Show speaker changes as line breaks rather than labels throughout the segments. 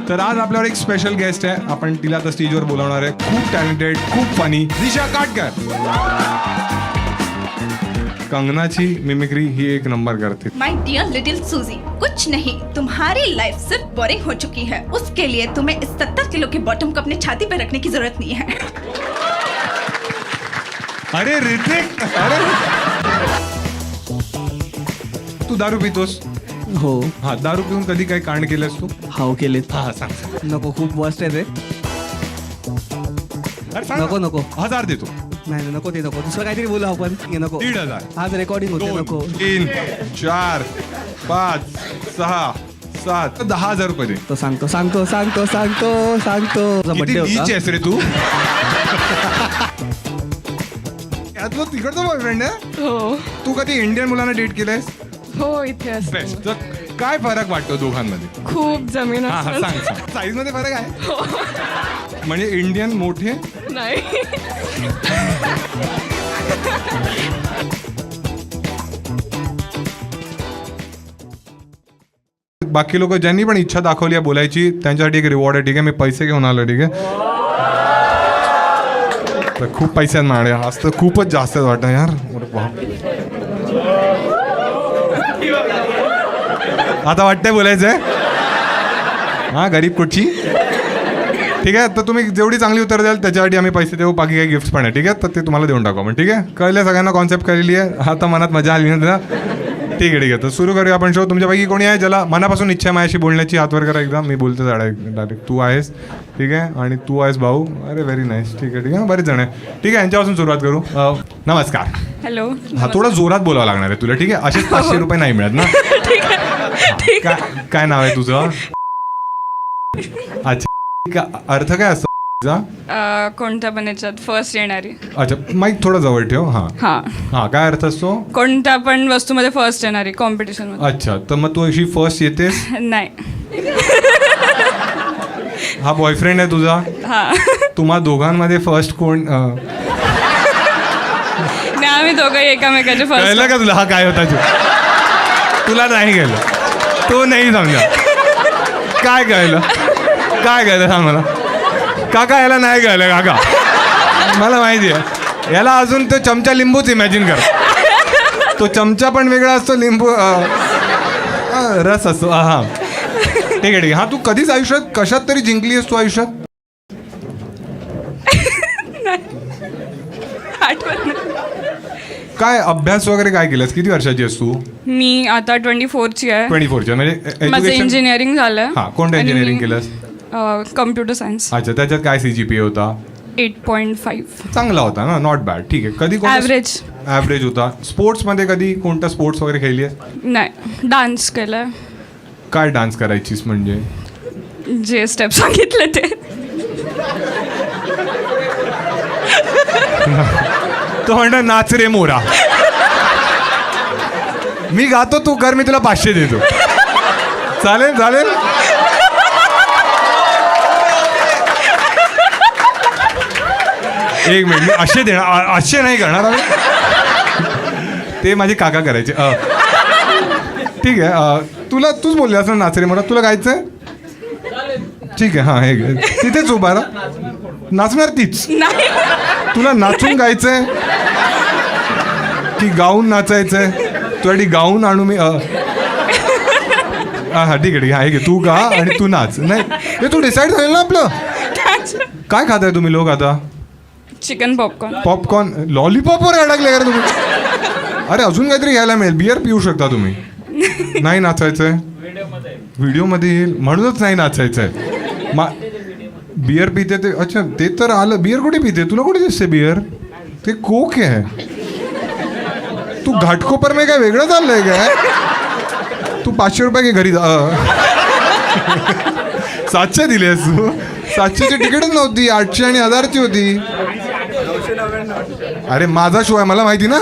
तर आज आपल्यावर एक स्पेशल गेस्ट आहे. आपण तिला आता स्टेजवर बोलावणार आहे. खूप टॅलेंटेड, खूप फनी, दिशा काटकर. कंगनाची मिमिक्री ही एक नंबर करते.
माय डियर लिटिल सूजी, कुछ नहीं, तुम्हारी लाइफ सिर्फ बोरिंग हो चुकी है. उसके लिए तुम्हें इस 70 किलो के बॉटम को अपने छाती पे रखने की जरूरत नहीं है.
अरे ऋतिक, अरे तू दारू पितोस?
हो.
हा, दारू पिऊन कधी काही कांड केलंस तू?
हाव केलेत.
हा सांग.
नको, खूप वर्स्ट आहे ते.
अरे सांग.
नको नको
1000 देतो.
नाही नाही, नको ते नको. दुसरं काहीतरी बोलू आपण. हे नको.
1500.
आज रेकॉर्डिंग होते. नको.
2 3 4 5 6 7 10,000 रुपये दे.
तो सांगतो.
किती
बड्डे
नीच
होता.
आहेस रे तू? यातलं तिकडचं बॉयफ्रेंड आहे?
हो
तू कधी इंडियन मुलांना डेट केलंयस?
हो इथे असतो.
बेस्ट. तर काय फरक वाटतो दोघांमध्ये?
खूप जमीन
हा हा
आसमान.
सांग. साईज मध्ये फरक आहे? म्हणजे इंडियन मोठे?
नाही
बाकी लोक ज्यांनी पण इच्छा दाखवली आहे बोलायची त्यांच्यासाठी एक रिवॉर्ड आहे. ठीक आहे, मी पैसे घेऊन आलो. ठीक आहे, तर खूप पैसे आहेत माझ्याकडे. आज तर खूपच जास्त वाटतं यार. अरे बाप. आता वाटतंय बोलायचंय? हा, गरीब कुठची. ठीक आहे, तर तुम्ही जेवढी चांगली उत्तर द्याल त्याच्यासाठी आम्ही पैसे देऊ. बाकी काही गिफ्ट्स पण आहे. ठीक आहे, तर ते तुम्हाला देऊन टाकू आपण. ठीक आहे, कळलं सगळ्यांना? कॉन्सेप्ट कळलेली आहे. आता मनात मजा आली ना? ठीक आहे. तर सुरू करूया आपण शो. तुमच्यापैकी कोणी आहे ज्याला मनापासून इच्छा आहे माझ्याशी बोलण्याची? हात वर करा एकदा. मी बोलतो डायरेक्ट. तू आहेस, ठीक आहे, आणि तू आहेस भाऊ. अरे व्हेरी नाईस. ठीक आहे, बरेच जण आहे. ठीक आहे, यांच्यापासून सुरुवात करू. नमस्कार.
हॅलो.
हा, थोडं जोरात बोलावं लागणार आहे तुला. ठीक आहे, असेच 500 रुपये नाही मिळत ना? काय नाव आहे तुझं? अच्छा, अर्थ काय असतो तुझा?
कोणत्या पण याच्यात फर्स्ट येणारी.
अच्छा, माईक थोडं जवळ ठेव. हा
हा
हा, काय अर्थ असतो?
कोणत्या पण वस्तूमध्ये फर्स्ट येणारी कॉम्पिटिशन मध्ये.
अच्छा, तर मग तू अशी फर्स्ट येतेस?
नाही.
हा बॉयफ्रेंड आहे तुझा?
हा.
तुम्हा दोघांमध्ये फर्स्ट कोण?
नाही, आम्ही दोघंही एकामेकाचे फर्स्ट.
कळलं का तुला हा काय होता? तुला नाही कळलं? तो नाही समजा. काय कळलं सांग मला. काका याला नाही कळलं. काका मला माहिती आहे याला अजून तो चमचा लिंबूच इमॅजिन कर. तो चमचा पण वेगळा असतो, लिंबू रस असतो. हा ठीक आहे. हा, तू कधीच आयुष्यात कशात तरी जिंकली आहेस तू आयुष्यात?
आठवत नाही.
काय अभ्यास वगैरे काय केलंस? किती वर्षाची आहेस तू?
मी आता 24ची आहे.
24च्या म्हणजे
माझं इंजिनिअरिंग झालं.
हा, कोणतं इंजिनिअरिंग केलंस?
Computer science.
अच्छा, त्याच्यात काय CGPA होता?
8.5.
चांगला होता ना? Not bad. ठीक आहे. कधी ॲव्हरेज होता. स्पोर्ट्समध्ये कधी कोणता स्पोर्ट्स वगैरे खेळली आहे?
नाही, डान्स केलाय.
काय डान्स करायचीस म्हणजे?
जे स्टेप सांगितले ते.
तो म्हणतो नाच रे मोरा. मी गातो, तू कर, मी तुला 500 देतो. चालेल? एक मिनिट, मी असे देणार, असे नाही करणार आम्ही. ते माझे काका करायचे. ठीक आहे, तूच बोलले असं नाच रे मोरा. तुला गायचंय? ठीक आहे. हां, हे तिथेच उभा राहा. नाचणार तीच?
नाही.
तुला नाचून गायचंय की गाऊन नाचायचंय? तुझ्यासाठी गाऊन आणू मी? हा ठीक आहे. हा, हे घे, तू गा आणि तू नाच. नाही, हे तू डिसाईड झालं ना आपलं. काय खाताय तुम्ही लोक आता?
Chicken
popcorn. लॉलीपॉपवर अडकले का तुम्ही? अरे अजून काहीतरी घ्यायला मिळेल. बियर पिऊ शकता तुम्ही. नाही नाचायचंय? व्हिडिओमध्ये येईल म्हणूनच नाही नाचायचंय. बियर पिते ते? अच्छा, ते तर आलं. बियर कुठे पिते? तुला कुठे दिसते बियर? ते कोक आहे. तू घाटकोपर में काय वेगळं चाललंय काय? तू 500 रुपये घे घरी. 700 दिलेस तू? 700ची तिकीटच नव्हती, 800 आणि 1000ची होती. अरे माझा शो आहे, मला माहिती ना.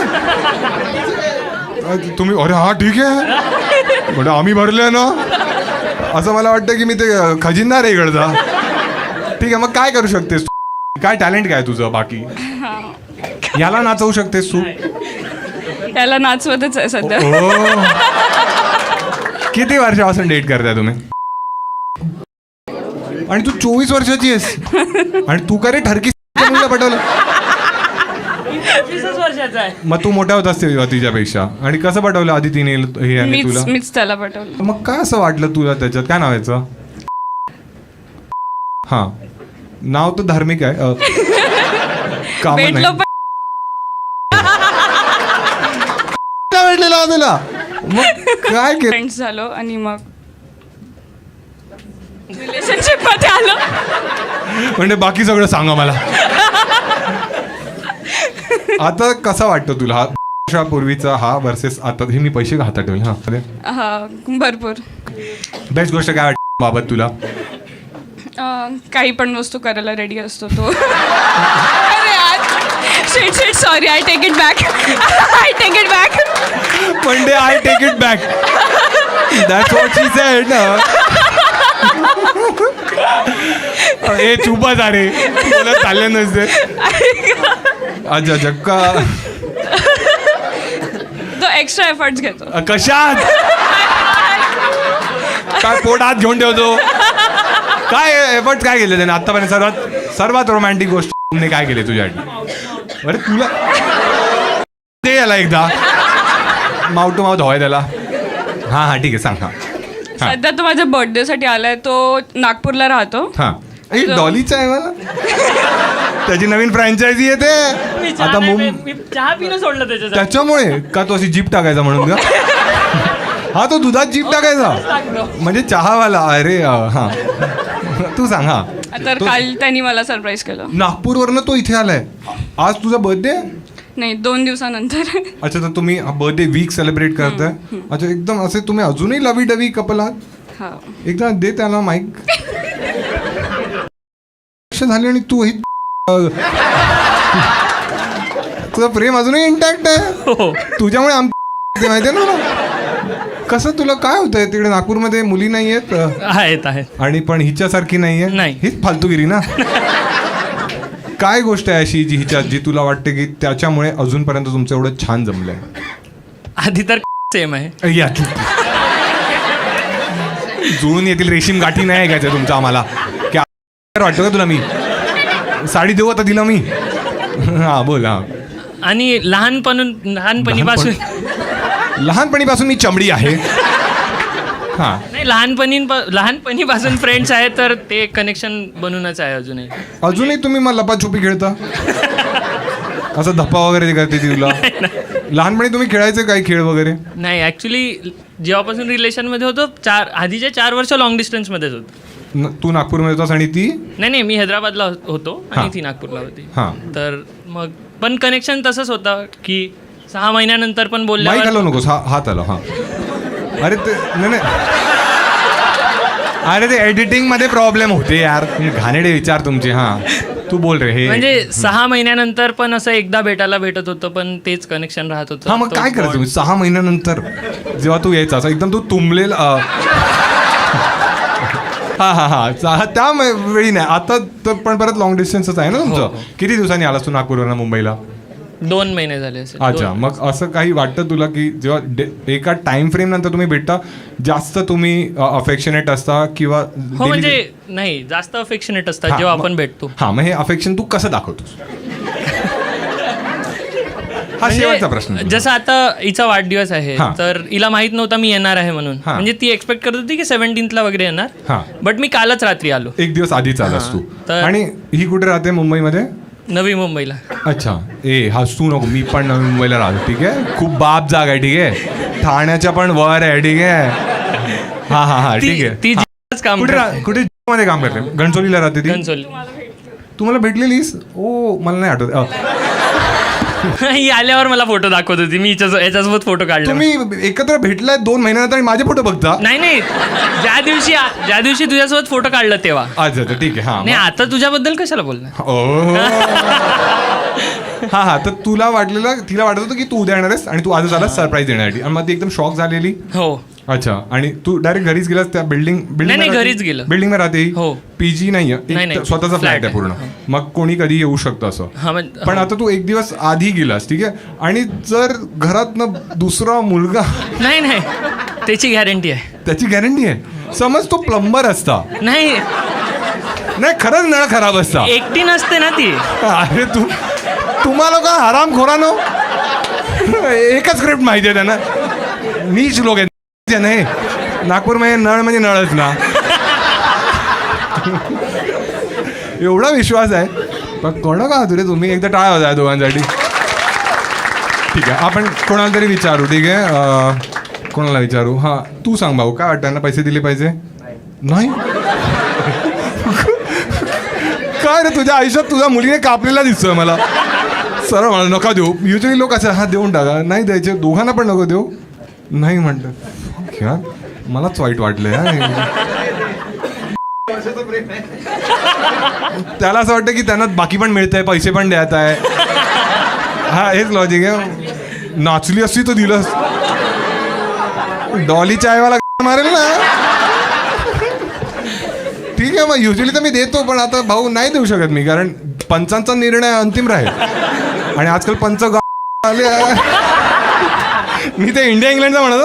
तुम्ही अरे हा ठीक आहे म्हणजे आम्ही भरले ना, असं मला वाटतं की मी ते खजिनदार आहे इकडचा. ठीक आहे, मग काय करू शकतेस तू? काय टॅलेंट काय तुझं? बाकी याला नाचवू शकतेस तू?
त्याला नाचवतच आहे सध्या.
किती वर्षापासून डेट करताय तुम्ही? आणि तू 24 वर्षाची आहेस आणि तू का रे ठरकी मुलीला पटवलं?
25 वर्षाचा आहे.
मग तू मोठा होतास तेव्हा तिच्यापेक्षा आणि कसं पटवलं आधी तिने हे आणि तुला?
मीच त्याला पाठवलं.
मग काय असं वाटलं तुला त्याच्यात? काय नाव याचं? हा, नाव तर धार्मिक आहे. काम
भेटलो
नाही
पण
भेटलेला तुला? मग काय केलं?
फ्रेंड्स झालो आणि मग रिलेशनशिप मध्ये आलो.
म्हणजे बाकी सगळं सांगा मला. आता कसा वाटतो तुला हा वर्षापूर्वीचा हा वर्सेस आता? हे मी पैसे हातात ठेवले. हा, अरे
हा भरपूर
बेस्ट गोष्ट काय वाटते बाबत तुला?
काही पण वस्तू करायला रेडी असतो तो. अरे यार, shit sorry, I take it back.
म्हणजे I take it back. That's what she said ना. ए चुपा जा रे, तुला चालले नसते. अच्छा अच्छा का
तो एक्स्ट्रा एफर्ट्स घेतो.
कशात? काय पोट हात घेऊन ठेवतो? काय एफर्ट काय केले त्याने आतापर्यंत? सर्वात रोमॅन्टिक गोष्ट तुमने काय केली तुझ्यासाठी? अरे तुला ते याला एकदा माउथ टू माउथ हवाय त्याला. हा ठीक आहे, सांग. हा
सध्या तो माझ्या बर्थडे साठी आलाय. तो नागपूरला राहतो.
हा, डॉलीचा आहे मला. त्याची नवीन फ्रँचायझी येते
मी चहा
आता.
नाही मी चहा पिणं सोडलं त्याच्यासाठी.
त्याच्यामुळे का तो अशी जीप टाकायचा म्हणून का? हा, तो दुधात जीप टाकायचा म्हणजे चहावाला. अरे हा, तू सांग. हा,
तर काल त्यांनी मला सरप्राईज केलं.
नागपूरवरनं तो इथे आलाय. आज तुझा बर्थडे?
नाही, 2 दिवसानंतर.
अच्छा, तर तुम्ही बर्थडे वीक सेलिब्रेट करताय? अच्छा, एकदम असे तुम्ही अजूनही लवी डवी कपल आहात?
हा.
एकदा दे त्याला माईक. झाली आणि तू तुझं प्रेम अजूनही इंटॅक्ट आहे.
हो.
तुझ्यामुळे माहितीये ना. कसं तुला काय होतंय तिकडे नागपूरमध्ये? मुली नाही आहेत
आहेत
आणि पण हिच्यासारखी नाहीये.
नाही.
हीच फालतूगिरी ना. काय गोष्ट आहे अशी जी हिच्यात जी तुला वाटते की त्याच्यामुळे अजूनपर्यंत तुमचं एवढं छान जमलंय?
आधी तर सेम आहे.
या चूप. जुळून येतील रेशीम गाठी नाही ऐकायचं तुमचं आम्हाला. की वाटतं का तुला मी साडी देऊ आता तिला मी? हा बोल. हा,
आणि लहानपणीपासून
मी चमडी आहे. हा,
नाही, लहानपणीपासून फ्रेंड्स आहेत, तर ते कनेक्शन बनूनच आहे
अजूनही तुम्ही मला लपाछुपी खेळता? असं धप्पा वगैरे करते ती तुला? लहानपणी तुम्ही खेळायचे काही खेळ वगैरे?
नाही, ऍक्च्युली जेव्हापासून रिलेशनमध्ये होतो आधीचे 4 वर्ष लॉंग डिस्टन्समध्येच होतो.
तू नागपूरमध्ये होतास आणि ती?
नाही, मी हैदराबादला होतो आणि ती नागपूरला होती.
हा,
तर मग पण कनेक्शन तसंच होतं की 6 महिन्यानंतर पण
माईक
बोलल्यावर
हलवू नकोस. हात आला. हा, अरे ते नाही. अरे ते एडिटिंग मध्ये प्रॉब्लेम होते यार. घाणेडे विचार तुमचे. हा, तू बोल रे. हे
म्हणजे 6 महिन्यानंतर पण असं एकदा भेटत होतं, पण तेच कनेक्शन राहत होतं.
हा, मग काय करायचं तुम्ही 6 महिन्यानंतर जेव्हा तू यायचा असं एकदम तू तुंबलेला? हा, त्या वेळी नाही. आता तर पण परत लॉंग डिस्टन्सच आहे ना तुमचं. किती दिवसांनी आलास तू नागपूरवरून मुंबईला?
2 महिने झाले असेल.
अच्छा, मग असं काही वाटतं तुला की जेव्हा एका टाइम फ्रेम नंतर तुम्ही भेटता जास्त तुम्ही अफेक्शनेट असता किंवा?
हो, म्हणजे नाही, जास्त अफेक्शनेट असतात जेव्हा आपण भेटतो.
हा, मग हे अफेक्शन तू कसं दाखवतोस? हा शेवटचा प्रश्न.
जसं आता हिचा वाढदिवस आहे,
हा.
तर हिला माहित नव्हता मी येणार आहे म्हणून.
हा.
म्हणजे ती एक्सपेक्ट करत होती की 17th वगैरे
हा.
येणार, बट मी कालच रात्री आलो.
एक दिवस आधीच आलास तू.
तर-
आणि ही कुठे राहते मुंबईमध्ये?
नवी मुंबईला.
अच्छा, हसू नको. मी पण नवी मुंबईला राहतो. ठीक आहे, खूप बाप जागा आहे. ठीक आहे, ठाण्याच्या पण वर आहे. ठीक आहे. हा ठीक आहे.
ती जिथंच काम करते.
कुठे मध्ये काम करते? घणसोलीला राहते ती.
घणसोली.
तुम्हाला भेटलेलीस? ओ, मला नाही आठवत.
ही आल्यावर मला फोटो दाखवत होती. मी याच्यासोबत फोटो काढला.
तुम्ही एकत्र भेटलाय 2 महिन्यानंतर आणि माझे फोटो बघता?
नाही, ज्या दिवशी तुझ्यासोबत फोटो काढला तेव्हा.
अच्छा, ठीक आहे. हा,
नाही, आता तुझ्याबद्दल कशाला बोलणार?
हा, तर तिला वाटत होतं की तू उद्या येणार आहेस आणि तू आजच आलास सरप्राईज देण्यासाठी आणि मग ती एकदम शॉक झालेली.
हो.
अच्छा, आणि तू डायरेक्ट घरीच गेलास त्या बिल्डिंग?
नाही, घरीच गेलो.
बिल्डिंग मध्ये राहते?
हो.
पीजी नाही, स्वतःचा फ्लॅट आहे
आहे.
पूर्ण. मग कोणी कधी येऊ शकतं असं. पण आता तू एक दिवस आधी गेलास. ठीक आहे, आणि जर घरातनं दुसरा मुलगा?
नाही, त्याची गॅरंटी आहे.
त्याची गॅरंटी आहे? समज तो प्लंबर असता.
नाही,
नाही खरंच नळ खराब असता.
एकटी नसते ना ती.
अरे तुम्हाला का हराम खोरानो एकच स्क्रिप्ट माहिती आहे त्यांना. नीच लोक आहेत नाही. नागपूरमध्ये नळ म्हणजे नळच ना. एवढा विश्वास आहे. पण कोणा का तुरे तुम्ही एकदा टाळा होता दोघांसाठी. ठीक आहे आपण कोणाला तरी विचारू. ठीक आहे कोणाला विचारू. हां तू सांग भाऊ काय वाटतं त्यांना पैसे दिले पाहिजे. नाही काय रे तुझ्या आयुष्यात तुझ्या मुलीने कापलेला दिसतोय मला. सरळ मला नका देऊ. युजली लोक असं हा देऊन टाका. नाही द्यायचे दोघांना पण नको देऊ. नाही म्हणतात यार मलाच वाईट वाटलं त्याला असं वाटतं की त्यांना बाकी पण मिळतंय पैसे पण द्यायचं आहे. हा हेच लॉजिक आहे. नाचली असती तर दिलंच. डॉली चायवाला मारेल ना. ठीक आहे मग युजली तर मी देतो पण आता भाऊ नाही देऊ शकत मी कारण पंचांचा निर्णय अंतिम राहील आणि आजकाल पंच आले. मी ते इंडिया इंग्लंडचा म्हणत.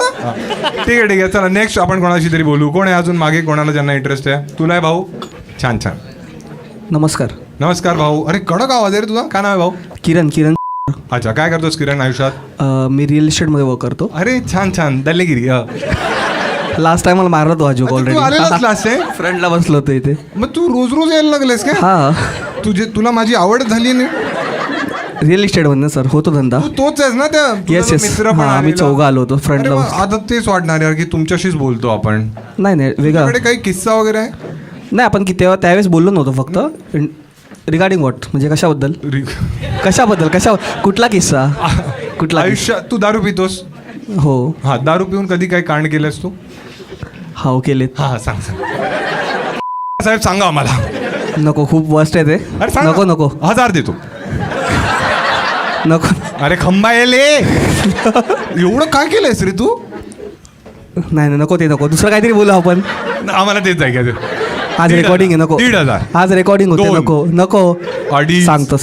ठीक आहे चला नेक्स्ट आपण कोणाशी तरी बोलू. कोण आहे अजून मागे कोणाला ज्यांना इंटरेस्ट आहे. तुला आहे भाऊ. छान छान.
नमस्कार.
नमस्कार भाऊ. अरे कडक आवाज आहे रे तुझा. काय नाव आहे भाऊ.
किरण.
अच्छा काय करतोस किरण आयुष्यात.
मी रिअल इस्टेटमध्ये वर्क करतो.
अरे छान छान. दल्लेगिरी.
लास्ट टाइम मला मारला तो अजूक
तू
ऑलरेडी.
आलेलाच लास्ट आहे.
फ्रंटला बसलो होतो इथे.
मग तू रोज रोज यायला लागलेस का.
हा
तुला माझी आवड झाली नाही.
रिअल इस्टेटमधनं सर होतो धंदा.
तू तोच आहेस ना त्या
येस येस. हां आम्ही चौघं आलो होतो फ्रंटला.
आता तेच वाटणार यार की तुमच्याशीच बोलतो आपण.
नाही वेगळा.
तुझ्याकडे काही किस्सा वगैरे आहे.
नाही आपण की त्यावेळेस बोललो नव्हतो फक्त रिगार्डिंग व्हॉट म्हणजे कशाबद्दल कुठला किस्सा कुठला
आयुष्यात तू दारू पितोस.
हो.
हा दारू पिऊन कधी काही कांड केलंस तू.
हो केलेत.
हा सांग साहेब सांगा आम्हाला.
नको खूप वर्स्ट आहे ते.
अरे सांग
नको
ना.
नको
1000 देतो.
नको.
अरे खंबा येले एवढं काय केलंयस रे तू.
नाही नको ते नको. दुसरं काहीतरी बोलू आपण.
आम्हाला तेच ऐकायचं.
आज रेकॉर्डिंग आहे. नको
1,500.
आज रेकॉर्डिंग होते.
2.
नको नको.
अडीच.
सांगतो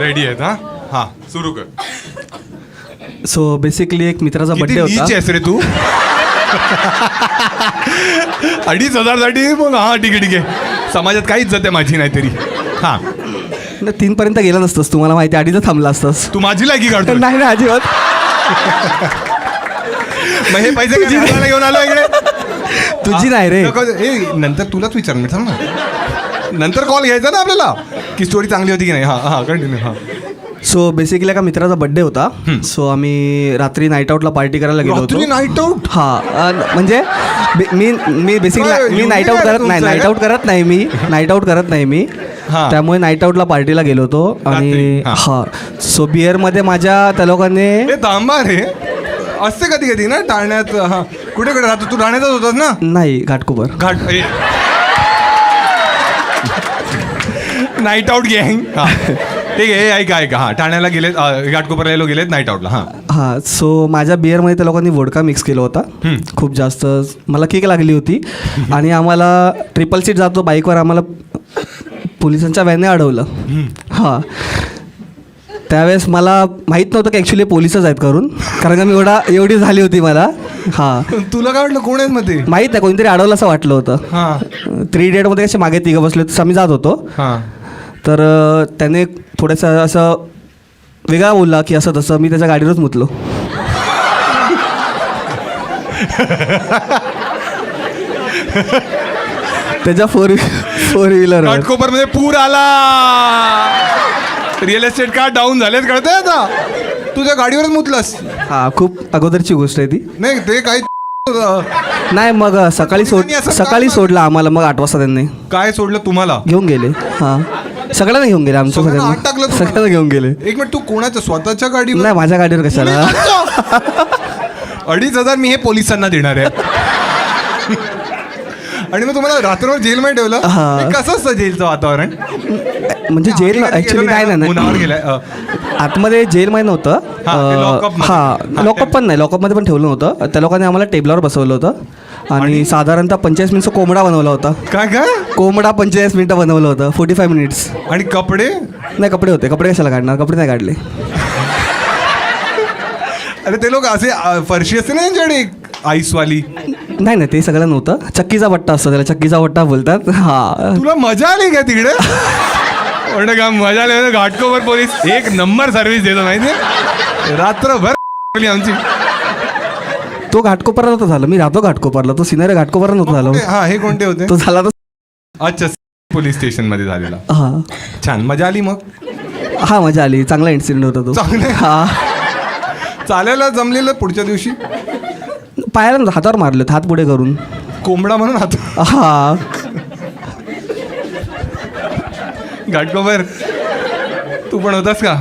रेडी आहेत. हा हा सुरू कर.
सो बेसिकली एक मित्राचा
किती
बर्थडे
नीच
होता.
आहेस रे तू. 2,500 साठी मग हा ठीक आहे समाजात काहीच जाते माझी नाही तरी. हा
3 पर्यंत गेला नसतोस. तुम्हाला माहिती 2:30 थांबला असतोस.
तू माझी लायकी काढतो.
नाही ना अजिबात.
मग हे पैसे काय घराला घेऊन आलो इकडे.
तुझी नाही रे.
नंतर तुलाच विचार मी थांब ना. नंतर कॉल घ्यायचा ना आपल्याला की स्टोरी चांगली होती की नाही. हा हा कंटिन्यू. हा
सो बेसिकली एका मित्राचा बर्थडे होता. सो आम्ही रात्री नाईट आउटला पार्टी करायला गेलो होतो.
Night out.
हा म्हणजे मी बेसिकली मी नाईट आउट करत नाही मी.
हा.
त्यामुळे नाईट आउटला पार्टीला गेलो होतो आणि
रात्री, हा.
हा सो बिअरमध्ये माझ्या त्या लोकांनी
हे थांबा रे. असते कधी कधी ना टाळण्यात. हा कुठे राहतो तू. ठाण्याचाच होतास ना.
नाही घाटकोपर.
नाईट आउट गँग. हा ठीक आहे. ऐका हा ठाण्याला गेलेत. घाटकोपरला गेलेत नाईट आउटला. हा
हां सो माझ्या बिअरमध्ये त्या लोकांनी वोडका मिक्स केला होता. खूप जास्त मला किक लागली होती आणि आम्हाला ट्रिपल सीट जातो बाईकवर आम्हाला पोलिसांच्या व्हॅनने अडवलं. हां त्यावेळेस मला माहीत नव्हतं की ॲक्च्युली पोलिसच आहेत कारण का मी एवढी झाली होती मला. हां
तुला काय वाटलं कोण आहेत मग ते.
माहीत नाही कोणीतरी अडवलं असं वाटलं होतं.
हां
3 इडियटमध्ये कसे मागे तिघं बसले होते आम्ही जात होतो.
हां
तर त्याने थोडंसं असं वेगळा बोलला की असं तसं. मी त्याच्या गाडीवरच मुतलो. त्याच्या फोर व्हीलर
घाटकोपरमध्ये पूर आला. रिअल एस्टेट का डाऊन झालेत कळतंय आता. तुझ्या गाडीवरच मुतलंस.
हां खूप अगोदरची गोष्ट आहे ती.
नाही ते काही
नाही मग सकाळी सोडला आम्हाला. मग 8 वाजता त्यांनी
काय सोडलं तुम्हाला.
घेऊन गेले. हां सगळ्यांना घेऊन गेले. आमच्या
सगळ्यांना आत टाकलं तुम्हाला?
सगळ्यांना घेऊन गेले.
एक मिनिट तू कोणाच्या स्वतःच्या गाडीवर.
नाही माझ्या गाडीवर कशाला.
2,500 मी हे पोलिसांना देणार आहे. आणि मग तुम्हाला रात्रभर जेलमध्ये ठेवलं.
हा.
हे कसं असतं जेलचं वातावरण.
म्हणजे जेल ॲक्च्युली नाही
उन्हावर गेलाय.
आतमध्ये जेलमध्ये नव्हतं.
हां
लॉकअप पण नाही. लॉकअपमध्ये पण ठेवलं नव्हतं. त्या लोकांनी आम्हाला टेबलावर बसवलं होतं आणि साधारणतः 45 मिनिटचा कोंबडा बनवला होता.
काय
कोंबडा 45 मिनिटं बनवलं होतं. 45 मिनिट्स.
आणि कपडे.
नाही कपडे होते. कपडे कशाला काढणार. कपडे नाही काढले.
अरे ते लोक असे फरशी असते ना त्यांच्याकडे आईसवाली.
नाही नाही, ते सगळं नव्हतं. चक्कीचा बट्टा असतो, त्याला चक्कीचा बट्टा बोलतात. हा,
तुला मजा आली का तिकडे? म्हणलं का मजा आली. घाटकोपर पोलीस एक नंबर सर्व्हिस देतो माहिती, रात्रभर आमची.
तो घाटकोपरला नव्हतं झालं, मी राहतो घाटकोपरला. तो सिनारी घाटकोपरला नव्हतं झालं.
हा, हे कोणते होते?
तो झाला तर
अच्छा, पोलीस स्टेशन मध्ये झालेला.
हा
छान मजा आली मग.
हा, मजा आली. चांगला इन्सिडेंट होता तो.
चांगलं.
हा,
चालायला जमलेलं पुढच्या दिवशी.
पायाला हातावर मारले, हात पुढे करून.
कोंबडा म्हणून हात.
हा,
घाटकोपर तू पण होतास का?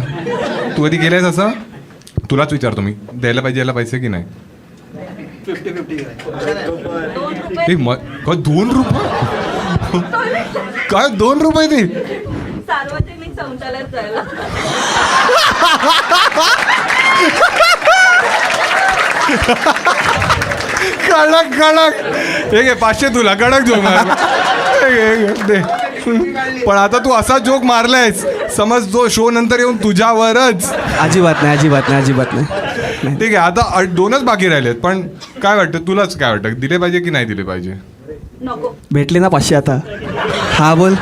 तू कधी केलंयस असं? तुलाच विचारतो मी, द्यायला पाहिजे याला पैसे की नाही? 2 रुपये? काय 2 रुपये ते?
सार्वजनिक शौचालयात जायला.
कडक कडक. हे घे 500 तुला, कडक जोक मार. दे. पण आता तू असा जोक मारलायस, समज जो शो नंतर येऊन तुझ्यावरच.
अजिबात नाही, अजिबात नाही, अजिबात नाही.
ठीक आहे, आता 2च बाकी राहिलेत. पण काय वाटतं तुलाच, काय वाटतं दिले पाहिजे की नाही दिले पाहिजे?
नको.
भेटले ना 500 आता. हा, बोल.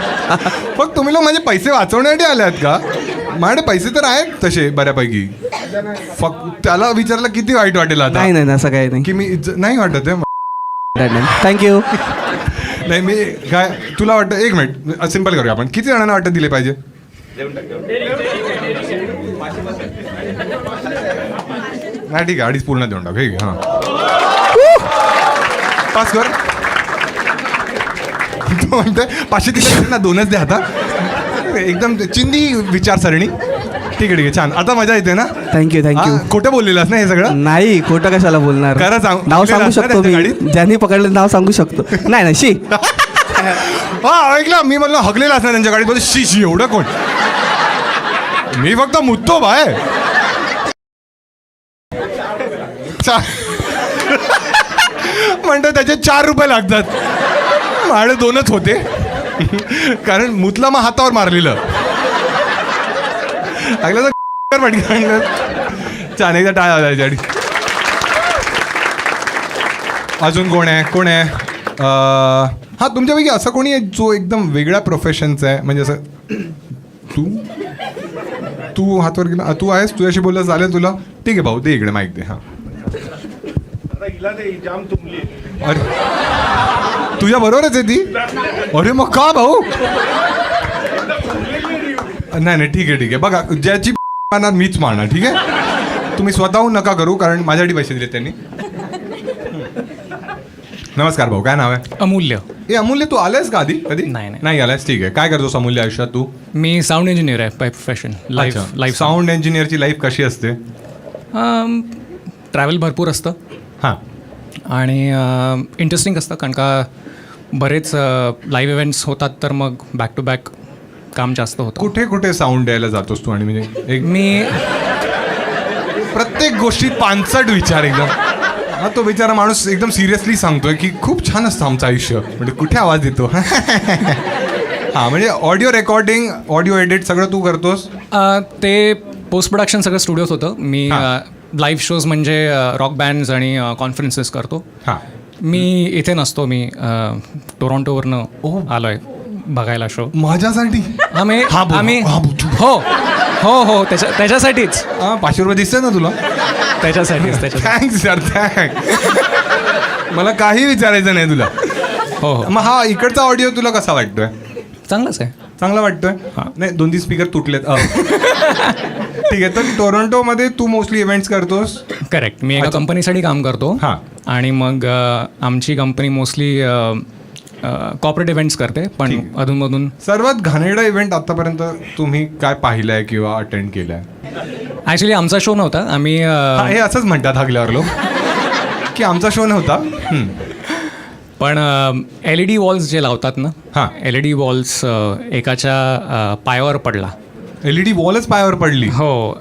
फक्त तुम्ही लोक माझे पैसे वाचवण्यासाठी आले आहेत का? माझ्याकडे पैसे तर आहेत तसे बऱ्यापैकी. फक्त त्याला विचारलं किती वाईट वाटेल आता
नाही नाही, असं काही नाही.
की मी नाही वाटत आहे.
थँक्यू.
नाही मी काय, तुला वाटतं, एक मिनिट सिम्पल करूया आपण. किती जणांना वाटतं दिले पाहिजे? नाही ठीक आहे, 2.5 पूर्ण देऊन टाक. ठीक आहे, हां पास कर. तो म्हणतोय 500 दिले ना, 2च द्या आता. एकदम चिंदी विचारसरणी. ठीक आहे, ठीक आहे, छान. आता मजा येते ना?
Thank you, thank you.
हा, खोटं बोललेलंस ना हे सगळं?
नाही, खोटं कशाला बोलणार.
खरं सांग.
नाव सांगू
बोललेलं
शकतो
असतं ना
मी,
त्या
ज्यांनी पकडलं नाव सांगू शकतो. नाही नाही, शी.
हा ऐकलं, मी म्हणलं हगलेला असणार त्यांच्या गाडीत. बोल शी शी, एवढं कोण? मी फक्त मुद्दो बाय. म्हणतो त्याचे 4 रुपये लागतात. माझे 2च होते, कारण मुतला मग हातावर मारलेलं. ऐकलं तर पटकन. छान, एकदा टाळा त्याच्यासाठी. अजून कोण आहे? कोण आहे? हा, तुमच्यापैकी असं कोणी आहे जो एकदम वेगळ्या प्रोफेशनचा आहे? म्हणजे असं तू हातवर गेला, तू आहेस, तुझ्याशी बोललं चालेल तुला? ठीक आहे भाऊ, दे इकडे माईक दे. हां, अरे तुझ्या बरोबरच आहे ती? अरे मग का भाऊ? नाही नाही, ठीक आहे, ठीक आहे. बघा, ज्याची मारणार मीच मारणार. ठीक आहे, तुम्ही स्वतःहून नका करू, कारण माझ्यासाठी पैसे दिले त्यांनी. नमस्कार भाऊ, काय नाव आहे?
अमूल्य.
ए अमूल्य, तू आलायस का आधी कधी?
नाही
आलायस. ठीक आहे, काय करतोस अमूल्य आयुष्यात तू?
मी साऊंड इंजिनियर आहे बाय प्रोफेशन. लाईफ
साऊंड इंजिनियरची लाईफ कशी असते?
ट्रॅव्हल भरपूर असतं.
हां,
आणि इंटरेस्टिंग असतं, कारण का बरेच लाईव्ह इव्हेंट्स होतात, तर मग बॅक टू बॅक काम जास्त होतं.
कुठे कुठे साऊंड द्यायला जातोस तू? आणि म्हणजे
मी
प्रत्येक गोष्टीत 65 विचार एकदम. हा, तो बिचारा माणूस एकदम सिरियसली सांगतोय की खूप छान असतं आमचं आयुष्य. म्हणजे कुठे आवाज देतो? हां, म्हणजे ऑडिओ रेकॉर्डिंग, ऑडिओ एडिट सगळं तू करतोस?
ते पोस्ट प्रोडक्शन सगळं स्टुडिओत होतं. मी लाईव्ह शोज म्हणजे रॉक बँड्स आणि कॉन्फरन्सेस करतो.
हां,
मी इथे नसतो. मी टोरंटोवरनं आलो आहे बघायला शो.
माझ्यासाठी?
आम्ही हो हो हो, त्याच्यासाठीच.
500 रुपये दिसते ना तुला?
त्याच्यासाठीच.
थँक्स यार, थँक्स. मला काही विचारायचं नाही तुला.
हो हो,
मग हा इकडचा ऑडिओ तुला कसा वाटतोय?
चांगलंच आहे.
चांगला वाटतोय? नाही, 2-3 स्पीकर तुटलेत. ठीक आहे, तर टोरंटोमध्ये तू मोस्टली इव्हेंट्स करतोस?
करेक्ट. मी एका कंपनीसाठी काम करतो.
हां.
आणि मग आमची कंपनी मोस्टली कॉर्पोरेट इव्हेंट्स करते, पण अधूनमधून.
सर्वात घाणेरडा इव्हेंट आतापर्यंत तुम्ही काय पाहिलाय किंवा अटेंड केलाय?
ॲक्च्युली आमचा शो नव्हता. आम्ही
हे असंच म्हणतात हगल्यावर लोक की आमचा शो नव्हता.
पण LED वॉल्स जे लावतात ना,
हां.
LED वॉल्स एकाच्या पायावर पडला.
LED वॉलच पायावर पडली?
हो.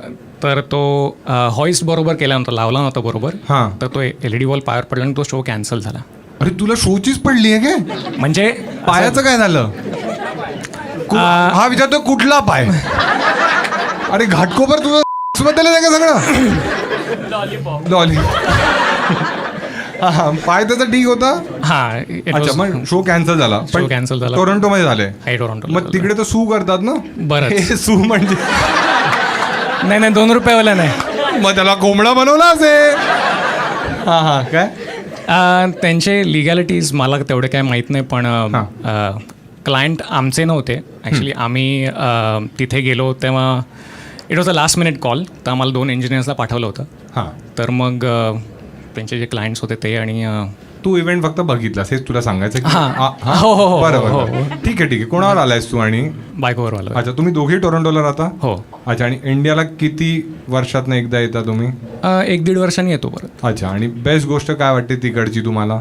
तर तो हॉइस्ट बरोबर केला नव्हता, लावला नव्हता बरोबर.
हां.
तर तो LED वॉल पायावर पडला आणि तो शो कॅन्सल झाला.
अरे तुला शोचीच पडली आहे काय?
म्हणजे
पायाचं काय झालं? हा विचारतो कुठला पाय? अरे घाटकोपर तुझं बुक्स बद्दल आहे का सगळं? लॉली. हा, पाय त्याचा ठीक होता.
हां
अच्छा, मग शो कॅन्सल झाला.
Show cancel झाला.
टोरंटो मध्ये झाले.
टोरंटो.
मग तिकडे तर सू करतात ना.
बरंच.
हे सू म्हणजे
नाही 2 रुपयावाला नाही.
मग त्याला कोंबडा बनवला असेल. हा काय
त्यांचे लिगॅलिटीज मला तेवढे काय माहीत नाही, पण क्लायंट आमचे नव्हते ॲक्च्युली. आम्ही तिथे गेलो तेव्हा it was a last minute call, तर आम्हाला 2 इंजिनियर्सला पाठवलं होतं.
हां,
तर मग त्यांचे जे क्लायंट्स होते ते आणि
तू इव्हेंट फक्त बघितलास हेच तुला सांगायचं की?
हां.
हां,
हो.
बरं. ठीक आहे. कोणावर आलायस तू? आणि
बायकोवर आलं.
अच्छा, तुम्ही दोघे टोरंटोला राहता?
हो.
अच्छा, आणि इंडियाला किती वर्षातनं एकदा येता तुम्ही?
1-1.5 वर्षांनी येतो परत.
अच्छा, आणि बेस्ट गोष्ट काय वाटते तिकडची तुम्हाला?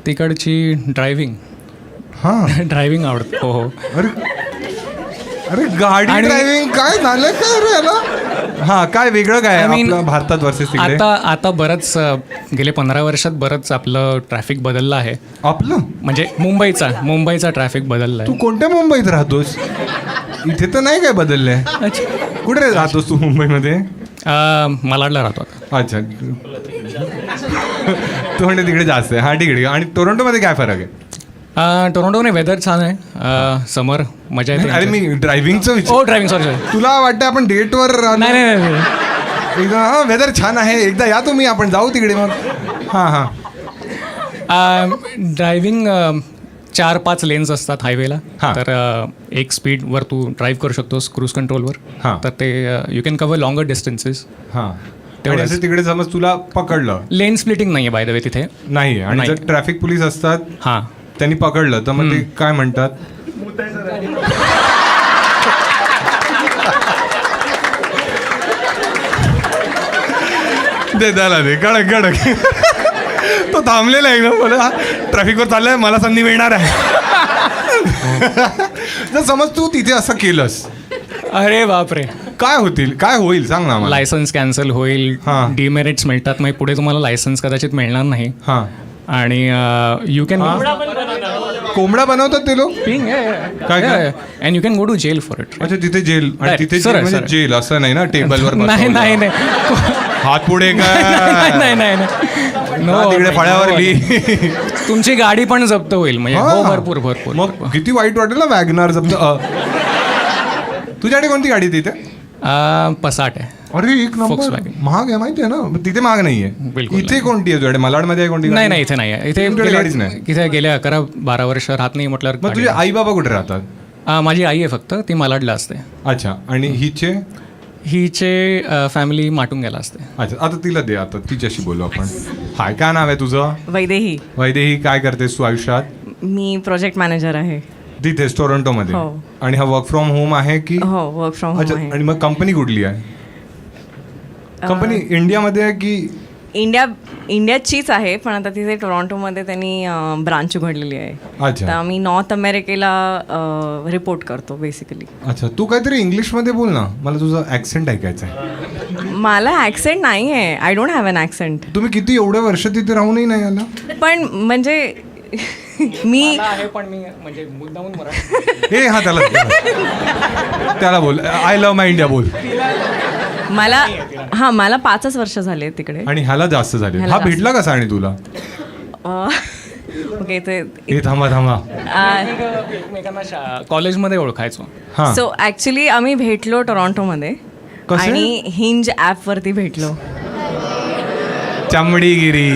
तिकडची ड्रायव्हिंग.
हां.
ड्रायव्हिंग आवडतं. हो.
अरे गाडी ड्रायव्हिंग काय झालं काय रे याला? हा, काय वेगळं काय
I mean,
आपलं भारतात वर्सेस तिकडे?
आता बरंच गेले 15 वर्षात बरंच आपलं ट्रॅफिक बदललं आहे.
आपलं
म्हणजे मुंबईचा ट्रॅफिक बदलला
तू
आहे.
कोणत्या मुंबईत राहतोस? इथे तर नाही काय बदललंय. कुठे राहतोस तू मुंबईमध्ये?
मालाडला राहतो आता.
अच्छा, तू म्हणजे तिकडे जास्त आहे. हा, ठीक आहे. आणि टोरंटोमध्ये काय फरक आहे?
टोरंटोने वेदर छान आहे. समर मजा येते.
अरे मी ड्रायव्हिंगचं
हो, ड्रायव्हिंग सॉरी.
तुला वाटतं आपण डेटवर
नाही.
एकदा हा, वेदर छान आहे, एकदा या तुम्ही, आपण जाऊ तिकडे मग. हां.
ड्रायव्हिंग 4-5 लेन्स असतात हायवेला.
हां.
तर एक स्पीडवर तू ड्राईव्ह करू शकतोस क्रूज कंट्रोलवर.
हां.
तर ते you can cover longer distances.
हां, तेवढे असे तिकडे समज तुला पकडलं
लेन स्प्लिटिंग नाही आहे बाय द वे तिथे.
नाही, आणि
नाही.
जर ट्रॅफिक पोलीस असतात
हां.
त्यांनी पकडलं तर मग ते काय म्हणतात? दे त्याला दे कडक. तो थांबलेला आहे एकदम. मला ट्रॅफिकवर चाललाय, मला संधी मिळणार आहे. जर समज तू तिथे असं केलंस,
अरे बापरे,
काय होईल सांग ना मला.
लायसन्स कॅन्सल होईल.
हां.
डिमेरिट्स मिळतात, मग पुढे तुम्हाला लायसन्स कदाचित मिळणार नाही.
हां,
आणि यू कॅन
कोंबडा बनवतात ते लोक. काय?
And you can go to jail for it.
अच्छा, तिथे जेल. आणि
Right.
तिथे
सरळ,
म्हणजे
सरळ.
जेल असं नाही ना टेबलवर
नाही
हात पुढे काय
नाही
हा, तिकडे फळ्यावर लिही.
तुमची गाडी पण जप्त होईल म्हणजे.
हा.
हो, भरपूर.
मग किती वाईट वाटेल ना वॅगनार जप्त. तुझ्याकडे कोणती गाडी तिथे?
पसाट आहे.
अरे एक नंबर.
Volkswagen.
महाग आहे माहिती आहे ना. तिथे महाग नाहीये.
बिलकुल
इथे कोणती आहे तुझ्याकडे? मलाडमध्ये आहे कोणती?
नाही इथे नाही आहे.
तुमच्याकडे गाडीच नाही.
इथे गेले 11-12 वर्ष राहत नाही म्हटल्यावर.
मग तुझे आई बाबा कुठे राहतात?
माझी आई आहे फक्त, ती मालाडला असते.
अच्छा, आणि
हिचे फॅमिली माटुंग्याला असते.
अच्छा, आता तिला दे, आता तिच्याशी बोलू आपण. हाय, काय नाव आहे तुझं?
वैदेही.
काय करतेस तू आयुष्यात?
मी प्रोजेक्ट मॅनेजर आहे.
तिथेच टोरंटोमध्ये?
हो.
आणि हा वर्क फ्रॉम होम आहे की?
हो, वर्क फ्रॉम
अच्छा,
होम आहे.
आणि मग कंपनी कुठली आहे? कंपनी इंडियामध्ये आहे की?
इंडियाचीच आहे, पण आता तिथे टोरंटोमध्ये त्यांनी ब्रांच उघडलेली आहे.
अच्छा.
तर आम्ही नॉर्थ अमेरिकेला रिपोर्ट करतो बेसिकली.
अच्छा, तू काहीतरी इंग्लिशमध्ये बोल ना, मला तुझं ॲक्सेंट ऐकायचं आहे.
मला ॲक्सेंट नाही आहे. I don't have an accent.
तुम्ही किती एवढे वर्ष तिथे राहूनही नाही आला?
पण म्हणजे मी
पण मी म्हणजे मुद्दामून मराठी.
हे हा, त्याला बोल, आय लव्ह माय इंडिया बोल.
मला 5 वर्ष झाले तिकडे.
आणि ह्याला जास्त झाले.
ह्याला
हा
जास्त.
भेटला कसा आणि तुला?
ओके, ते
हे थांबा.
एकमेकांना कॉलेजमध्ये ओळखायचो.
हां,
सो ॲक्च्युली आम्ही भेटलो टोरंटोमध्ये.
कसे?
आणि हिंज ॲपवरती भेटलो.
चामडीगिरी.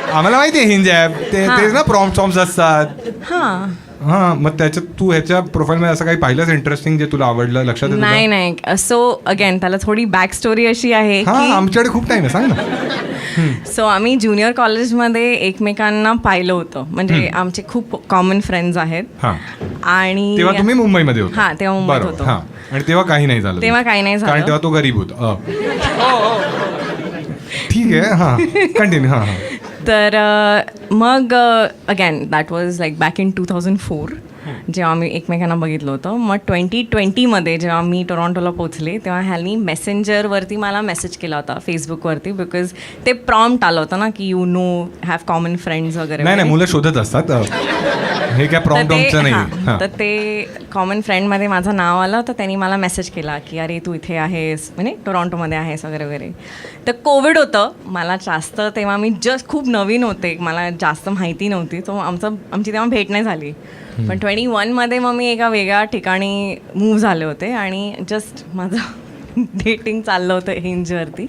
आम्हाला माहिती आहे हिंज ॲप. तेच ना, प्रॉम्प्ट्स असतात.
हां.
हां, मग त्याच्यात तू ह्याच्या प्रोफाईलमध्ये असं काही पाहिलंच इंटरेस्टिंग जे तुला आवडलं? लक्षात येतं?
नाही. सो अगेन त्याला थोडी बॅक स्टोरी अशी आहे
हां,
की
आमच्याकडे खूप टाईम आहे, सांग ना.
सो आम्ही ज्युनियर कॉलेजमध्ये एकमेकांना पाहिलं होतं. म्हणजे आमचे खूप कॉमन फ्रेंड्स आहेत.
हां,
आणि
तेव्हा तुम्ही मुंबईमध्ये होतो?
हां, तेव्हा मुंबईत
बरोबर.
होतो.
हां, आणि तेव्हा काही नाही झालं?
तेव्हा काही नाही झालं.
कारण तेव्हा तो गरीब होता. ठीक आहे. हां, कंटिन्यू. हां.
तर मग again that was like back in 2004. जेव्हा आम्ही एकमेकांना बघितलं होतं. मग 2020मध्ये जेव्हा मी टोरॉन्टोला पोचले तेव्हा ह्यानी मेसेंजरवरती मला मेसेज केला होता फेसबुकवरती, बिकॉज ते प्रॉम्प्ट आलं होतं ना की हॅव कॉमन फ्रेंड्स वगैरे.
नाही मुलं शोधत असतात हे काय प्रॉम्प्टचं नाही.
तर ते कॉमन फ्रेंडमध्ये माझं नाव आलं, तर त्यांनी मला मेसेज केला की अरे तू इथे आहेस, म्हणजे टोरॉन्टोमध्ये आहेस वगैरे वगैरे. तर कोविड होतं, मला जास्त तेव्हा मी जस्ट खूप नवीन होते, मला जास्त माहिती नव्हती, तो आमची तेव्हा भेट नाही झाली. पण 21मध्ये मग मी एका वेगळ्या ठिकाणी मूव्ह झाले होते आणि जस्ट माझं डेटिंग चाललं होतं हिंजवरती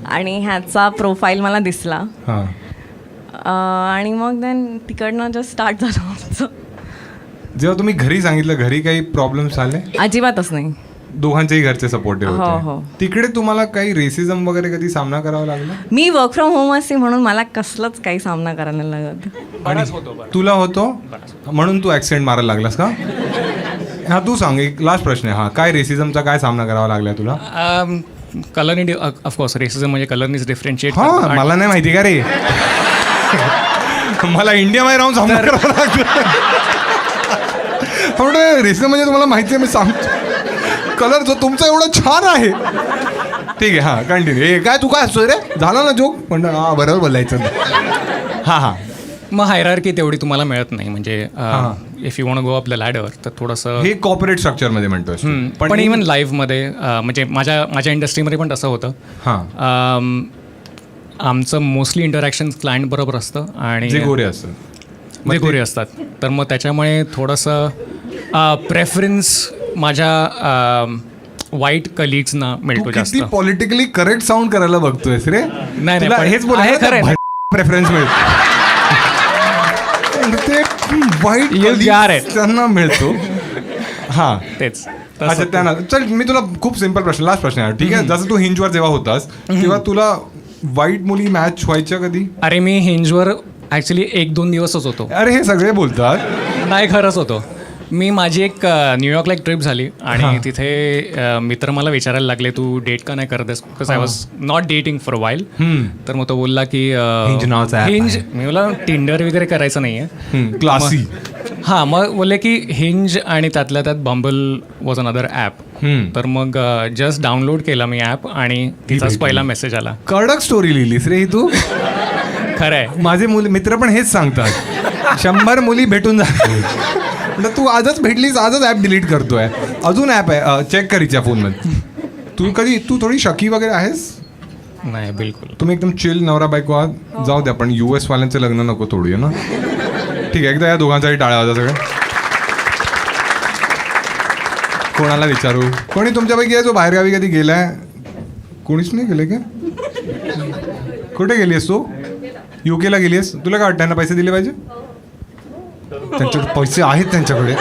आणि ह्याचा प्रोफाईल मला दिसला आणि मग देन तिकडनं जस्ट स्टार्ट झालं आमचं.
जेव्हा तुम्ही घरी सांगितलं, घरी काही प्रॉब्लेम्स आले?
अजिबातच नाही.
दोघांचेही घरचे सपोर्टिव्ह
हो.
होते. तिकडे तुम्हाला काही रेसिझम वगैरे कधी सामना करावा लागला?
मी वर्क फ्रॉम होम असते म्हणून मला कसलंच काही सामना करायला लागत.
आणि तुला होतो म्हणून तू ऍक्सिडेंट मारायला लागलास का? हा तू सांग, एक लास्ट प्रश्न आहे. काय रेसिझमचा काय सामना करावा लागला तुला?
कलरनी ऑफकोर्स रेसिझम म्हणजे कलरनीच डिफरन्शिएट.
मला नाही माहिती का रे. मला इंडियामध्ये राहून सामना करावा लागला. रेसिझम म्हणजे तुम्हाला माहिती आहे, मी सांगतो. कलर जो तुमचा एवढा छान आहे. ठीक आहे, कंटिन्यू. हे काय तू काय असतो रे, झाला ना जोक? पण बरोबर बोलायचं.
मग हायरार्की तेवढी तुम्हाला मिळत नाही, म्हणजे if you want go up the ladder तर थोडंसं
हे कॉर्पोरेट स्ट्रक्चरमध्ये म्हणतोय.
पण इव्हन लाईव्हमध्ये म्हणजे माझ्या इंडस्ट्रीमध्ये पण तसं होतं. आमचं मोस्टली इंटरॅक्शन क्लायंट बरोबर असतं आणि
जे गोरे
असतात. तर मग त्याच्यामुळे थोडंसं प्रेफरन्स माझ्या वाईट कलिग्सना मिळतो जास्त.
पॉलिटिकली करेक्ट साऊंड करायला बघतोयस रे.
नाही
हेच बोलायचं, प्रेफरन्स मिळतो ते वाईट त्यांना मिळतो.
तेच.
अच्छा, त्यांना. चल मी तुला खूप सिम्पल प्रश्न, लास्ट प्रश्न आहे. ठीक आहे, जसं तू हिंजवर जेव्हा होतास तेव्हा तुला वाईट मुली मॅच व्हायच्या कधी?
अरे मी हिंजवर ॲक्च्युली 1-2 दिवसच होतो.
अरे हे सगळे बोलतात.
नाही, खरंच होतो मी. माझी एक न्यूयॉर्कला एक ट्रिप झाली आणि तिथे मित्र मला विचारायला लागले तू डेट का नाही करतेस, because I was not dating for a while. तर मग तो बोलला की हिंज. मी बोला टिंडर वगैरे करायचं नाही आहे,
क्लासी.
मग बोलले की हिंज आणि त्यातल्या त्यात बंबल वॉज अनदर ॲप. तर मग जस्ट डाउनलोड केला मी ॲप आणि तिचाच पहिला मेसेज आला.
कडक स्टोरी लिहिलीस रे ही तू.
खरं आहे,
माझे मित्र पण हेच सांगतात, 100 मुली भेटून जातात. तू आजच भेटलीस, आजच ॲप डिलीट करतोय. अजून ॲप आहे, चेक कर हिच्या फोनमध्ये. तू थोडी शकी वगैरे आहेस?
नाही बिलकुल.
तुम्ही एकदम चिल नवरा बायको आहात. जाऊ द्या, पण US वाल्यांचं लग्न नको थोडी आहे ना. ठीक आहे, एकदा या दोघांसाठी टाळ्या होता सगळं. कोणाला विचारू? कोणी तुमच्यापैकी आहे जो बाहेरगावी कधी गेलाय? कोणीच नाही गेले का? कुठे गेली आहेस तू? UK ला गेली आहेस? तुला काय वाटतं, त्यांना पैसे दिले पाहिजे? त्यांच्याकडे पैसे आहेत, त्यांच्याकडे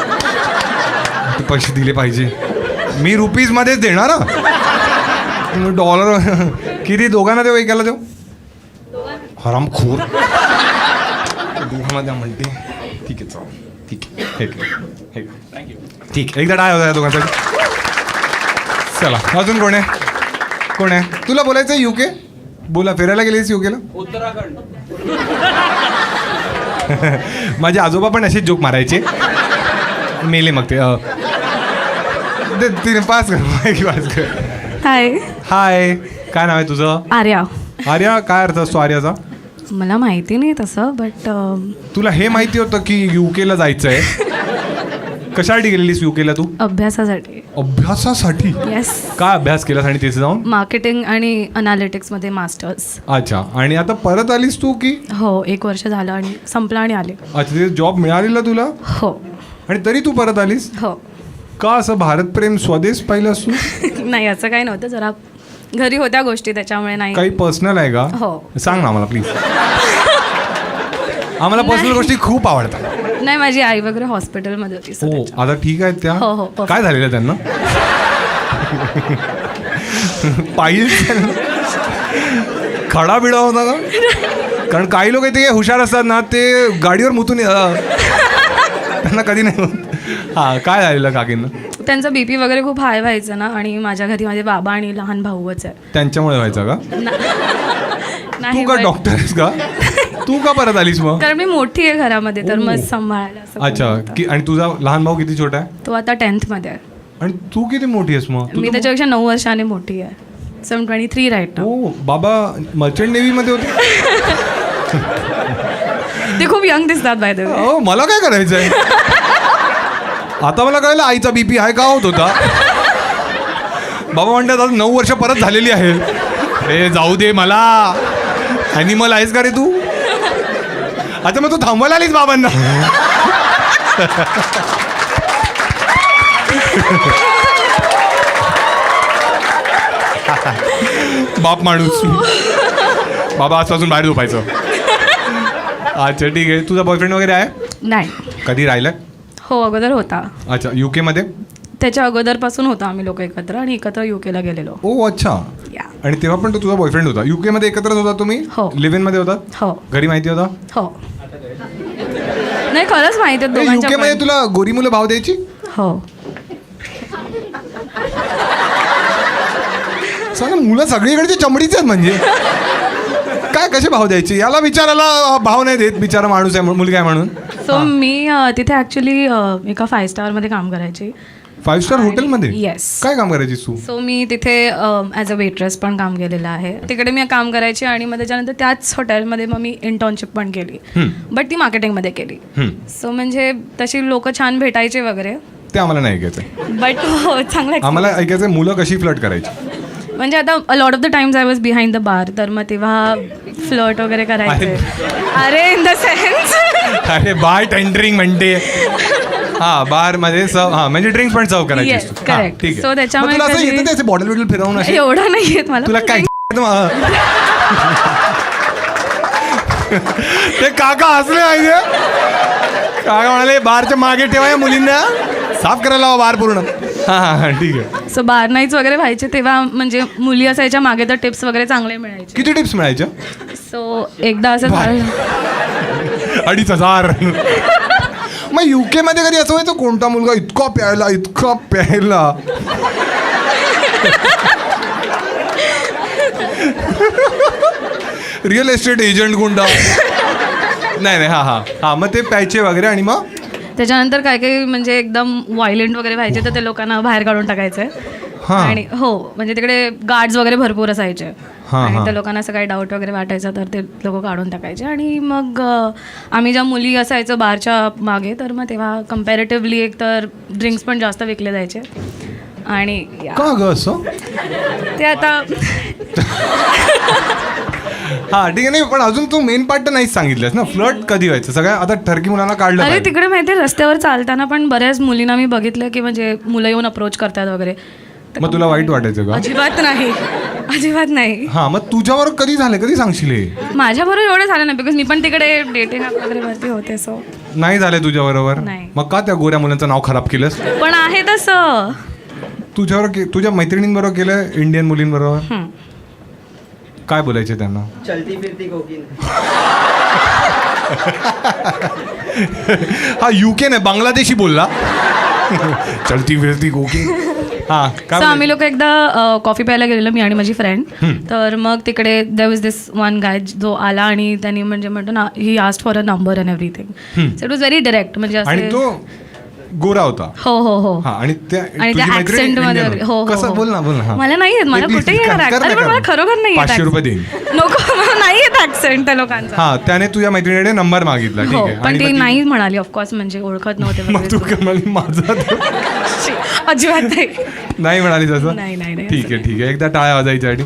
ते पैसे दिले पाहिजे. मी रुपीजमध्येच देणार ना, डॉलर किती दोघांना देऊ, एकाला देऊ? हरामखोर. दोघांमध्ये म्हणते. ठीक आहे, चल. ठीक आहे, थँक्यू. ठीक आहे, एकदा काय होता या दोघांसाठी. चला, अजून कोण आहे? तुला बोलायचं आहे UK? बोला, फिरायला गेलीस UK ला? उत्तराखंड. माझे आजोबा पण असेच जोक मारायचे, मेले मग ते पास कर.
हाय.
काय नाव आहे तुझं?
आर्या.
काय अर्थ असतो आर्याचा?
मला माहिती नाही तसं, बट
तुला हे माहिती होतं की UK ला जायचं आहे? कशासाठी गेलेलीस UK ला तू?
अभ्यासासाठी.
येस. काय अभ्यास केलास आणि तिथे जाऊन?
मार्केटिंग आणि अनालिटिक्समध्ये मास्टर्स.
अच्छा, आणि आता परत आलीस तू की?
हो, 1 वर्ष झालं आणि संपलं आणि आले.
अच्छा, तिथे जॉब मिळालेला तुला?
हो.
आणि तरी तू परत आलीस?
हो.
का असं भारत प्रेम स्वदेश पाहिलंस तू?
नाही, असं काही नव्हतं, जरा घरी होत्या गोष्टी त्याच्यामुळे नाही.
काही पर्सनल आहे का?
हो.
सांग ना आम्हाला प्लीज. आम्हाला पर्सनल गोष्टी खूप आवडतात.
नाही, माझी आई वगैरे हॉस्पिटलमध्ये होती.
हो, आता ठीक आहेत त्या?
हो.
काय झालेलं त्यांना? पाहिजे खडा बिडा होता का? कारण काही लोक इथे हुशार असतात ना, ते गाडीवर मुतून त्यांना कधी नाही होत. काय झालेलं काकींना?
त्यांचा BP वगैरे खूप हाय व्हायचं ना, आणि माझ्या घरी माझे बाबा आणि लहान भाऊच आहे.
त्यांच्यामुळे व्हायचं का?
नाही.
तू का डॉक्टर आहेस का? तू का परत आलीस मग?
कारण मी मोठी आहे घरामध्ये तर मग सांभाळायला असं कोणी
अच्छा
होतं.
की आणि तुझा लहान भाऊ किती छोटा आहे?
तो आता 10th मध्ये आहे.
आणि तू किती मोठी आहेस मग?
मी त्याच्यापेक्षा 9 वर्षाने मोठी आहे. सो 23 राईट ना.
हो बाबा मर्चंट नेव्ही मध्ये होते.
ते खूप यंग दिसतात बाय द वे.
हो मला काय करायचंय? आता मला कळलं आईचा बीपी हाय का होत होता. बाबा म्हणतात आता 9 वर्ष परत झालेली आहे. ए जाऊ दे मला. ॲनिमल आहेस का रे तू? अच्छा मग तू थांबवायला आलीस बाबांना. बाप माणूस. बाबा आजपासून बाहेर झोपायचं. अच्छा ठीक आहे. तुझा बॉयफ्रेंड वगैरे आहे?
नाही.
कधी राहिलाय?
हो अगोदर होता.
अच्छा UK मध्ये?
त्याच्या अगोदरपासून होता आम्ही लोक एकत्र आणि एकत्र UKला गेलेलो.
ओ अच्छा.
या.
आणि तेव्हा पण तो तुझा बॉयफ्रेंड होता. UK मध्ये एकत्रच होता तुम्ही?
हो.
लिव्ह इन मध्ये होता?
हो
घरी माहिती होता?
हो. नाही खरंच माहिती आहे दोघांच्या
UK मध्ये
पण.
तुला गोरी मुलं भाव द्यायची?
हो.
सांग ना, मुलं सगळीकडची चमडीच आहेत म्हणजे. काय कसे भाव द्यायचे? याला विचारायला भाव नाही देत, बिचारा माणूस आहे मुलगा आहे म्हणून.
सो मी तिथे ॲक्च्युली एका 5 स्टारमध्ये काम करायची.
5 स्टार हॉटेलमध्ये?
येस.
काय काम करायचीस तू?
सो मी तिथे ॲज अ वेट्रेस पण काम केलेलं आहे. तिकडे मी काम करायची आणि मग त्याच्यानंतर त्याच हॉटेलमध्ये मग मी इंटर्नशिप पण केली. बट ती मार्केटिंगमध्ये केली. सो म्हणजे तशी लोक छान भेटायचे वगैरे.
ते आम्हाला नाही ऐकायचं.
बट हो चांगलं
आम्हाला ऐकायचं मुलं कशी फ्लर्ट करायची.
म्हणजे आता a lot of the times I was behind the bar तर मग तेव्हा फ्लर्ट वगैरे करायचे. अरे इन द सेन्स.
अरे बार टेंडरिंग म्हणते. हा बार मध्ये सर्व हा म्हणजे ड्रिंक्स पण सर्व करायची.
Yes, correct.
ठीक आहे.
So त्याच्यामुळे
मग तुला असं
कधी-
येतं त्याचे बॉटल बिटल फिरवून असे?
एवढं नाही येत मला.
तुला काय ते काका हसले माहितीये. काका म्हणाले बारच्या मागे ठेवा या मुलींना, साफ करायला हवा बार पूर्ण. हा हा ठीक आहे.
सो बार नाईट्स वगैरे व्हायचे तेव्हा म्हणजे मुली असायच्या मागे तर टिप्स वगैरे चांगले मिळायचे.
किती टिप्स मिळायच्या?
सो एकदा असं झालं
2,500. मग UK मध्ये कधी असं व्हायचं कोणता मुलगा इतका प्यायला रिअल एस्टेट एजंट गुंडा. नाही हा हा हा मग ते प्यायचे वगैरे आणि मग
त्याच्यानंतर काय काही म्हणजे एकदम व्हायलेंट वगैरे व्हायचे तर ते लोकांना बाहेर काढून टाकायचे.
हा.
आणि हो म्हणजे तिकडे गार्ड्स वगैरे भरपूर असायचे.
हा,
आणि
हा.
त्या लोकांना असं काही डाऊट वगैरे वाटायचा तर ते लोक काढून टाकायचे. आणि मग आम्ही ज्या मुली असायचो बारच्या मागे तर मग तेव्हा कम्पॅरेटिव्हली एक तर ड्रिंक्स पण जास्त विकले जायचे. आणि या.
का ग असं?
ते आता
हा ठीक आहे. नाही पण अजून तू मेन पार्ट तर नाहीच सांगितलंस ना. फ्लर्ट कधी व्हायचं? सगळ्या आता ठरकी मुलांना काढलं
अरे
पाहिजे.
तिकडे माहिती आहे रस्त्यावर चालताना पण बऱ्याच मुलींना मी बघितलं की म्हणजे मुलं येऊन अप्रोच करतात वगैरे. तर
मग तुला वाईट वाटायचं का?
अजिबात नाही. अजिबात नाही.
हा मग तुझ्यावर कधी झालं? कधी सांगशील हे?
माझ्याबरोबर एवढं झालं नाही बिकॉज मी पण तिकडे डेटिंग वगैरे वरती होते. सो
नाही झालंय तुझ्या बरोबर?
नाही.
मग का त्या गोऱ्या मुलांचं नाव खराब केलंस?
पण आहे तसं.
तुझ्यावर तुझ्या मैत्रिणींबरोबर केलं? इंडियन मुलींबरोबर? काय बोलायचे त्यांना?
चलती फिरती कोकीन.
हा UK नाही बांगलादेशी बोलला. चलती फिरती कोकी. हा
सो
काय
आम्ही लोक एकदा कॉफी प्यायला गेलेलो मी आणि माझी फ्रेंड. तर मग तिकडे there was this one guy जो आला आणि त्यांनी म्हणजे म्हणतो ना he asked for a number and everything. So it was very direct म्हणजे
आणि
असे
तो गोरा होता.
हो हो हो.
हा आणि त्या
आणि
तुझी
त्या
मैत्रीण
ऍक्सेंट मध्ये
Indian
वगैरे.
होती.
हो हो,
कसं
हो.
बोल ना बोल ना. हा.
मला नाही येत. मला
Please,
कुठेही
please,
येणार
कर ना,
अरे पण
कर
मला
ना.
खरोखर नाही येत
500 रुपये देईन.
नको मला नाही येत ऍक्सेंट त्या लोकांचा.
हा त्याने तुझ्या मैत्रिणीने नंबर मागितला. ठीक
हो
आहे.
पण
आणि
ती
मग
नाही म्हणाली ऑफकोर्स म्हणजे ओळखत नव्हते
मग तू
वगैरे.
काय म्हणाली, माझा
शी, अजिबात नाही.
नाही म्हणाली तसं?
नाही, नाही, नाही,
ठीक आहे ठीक आहे. एकदा टाळ्या वाजायच्यासाठी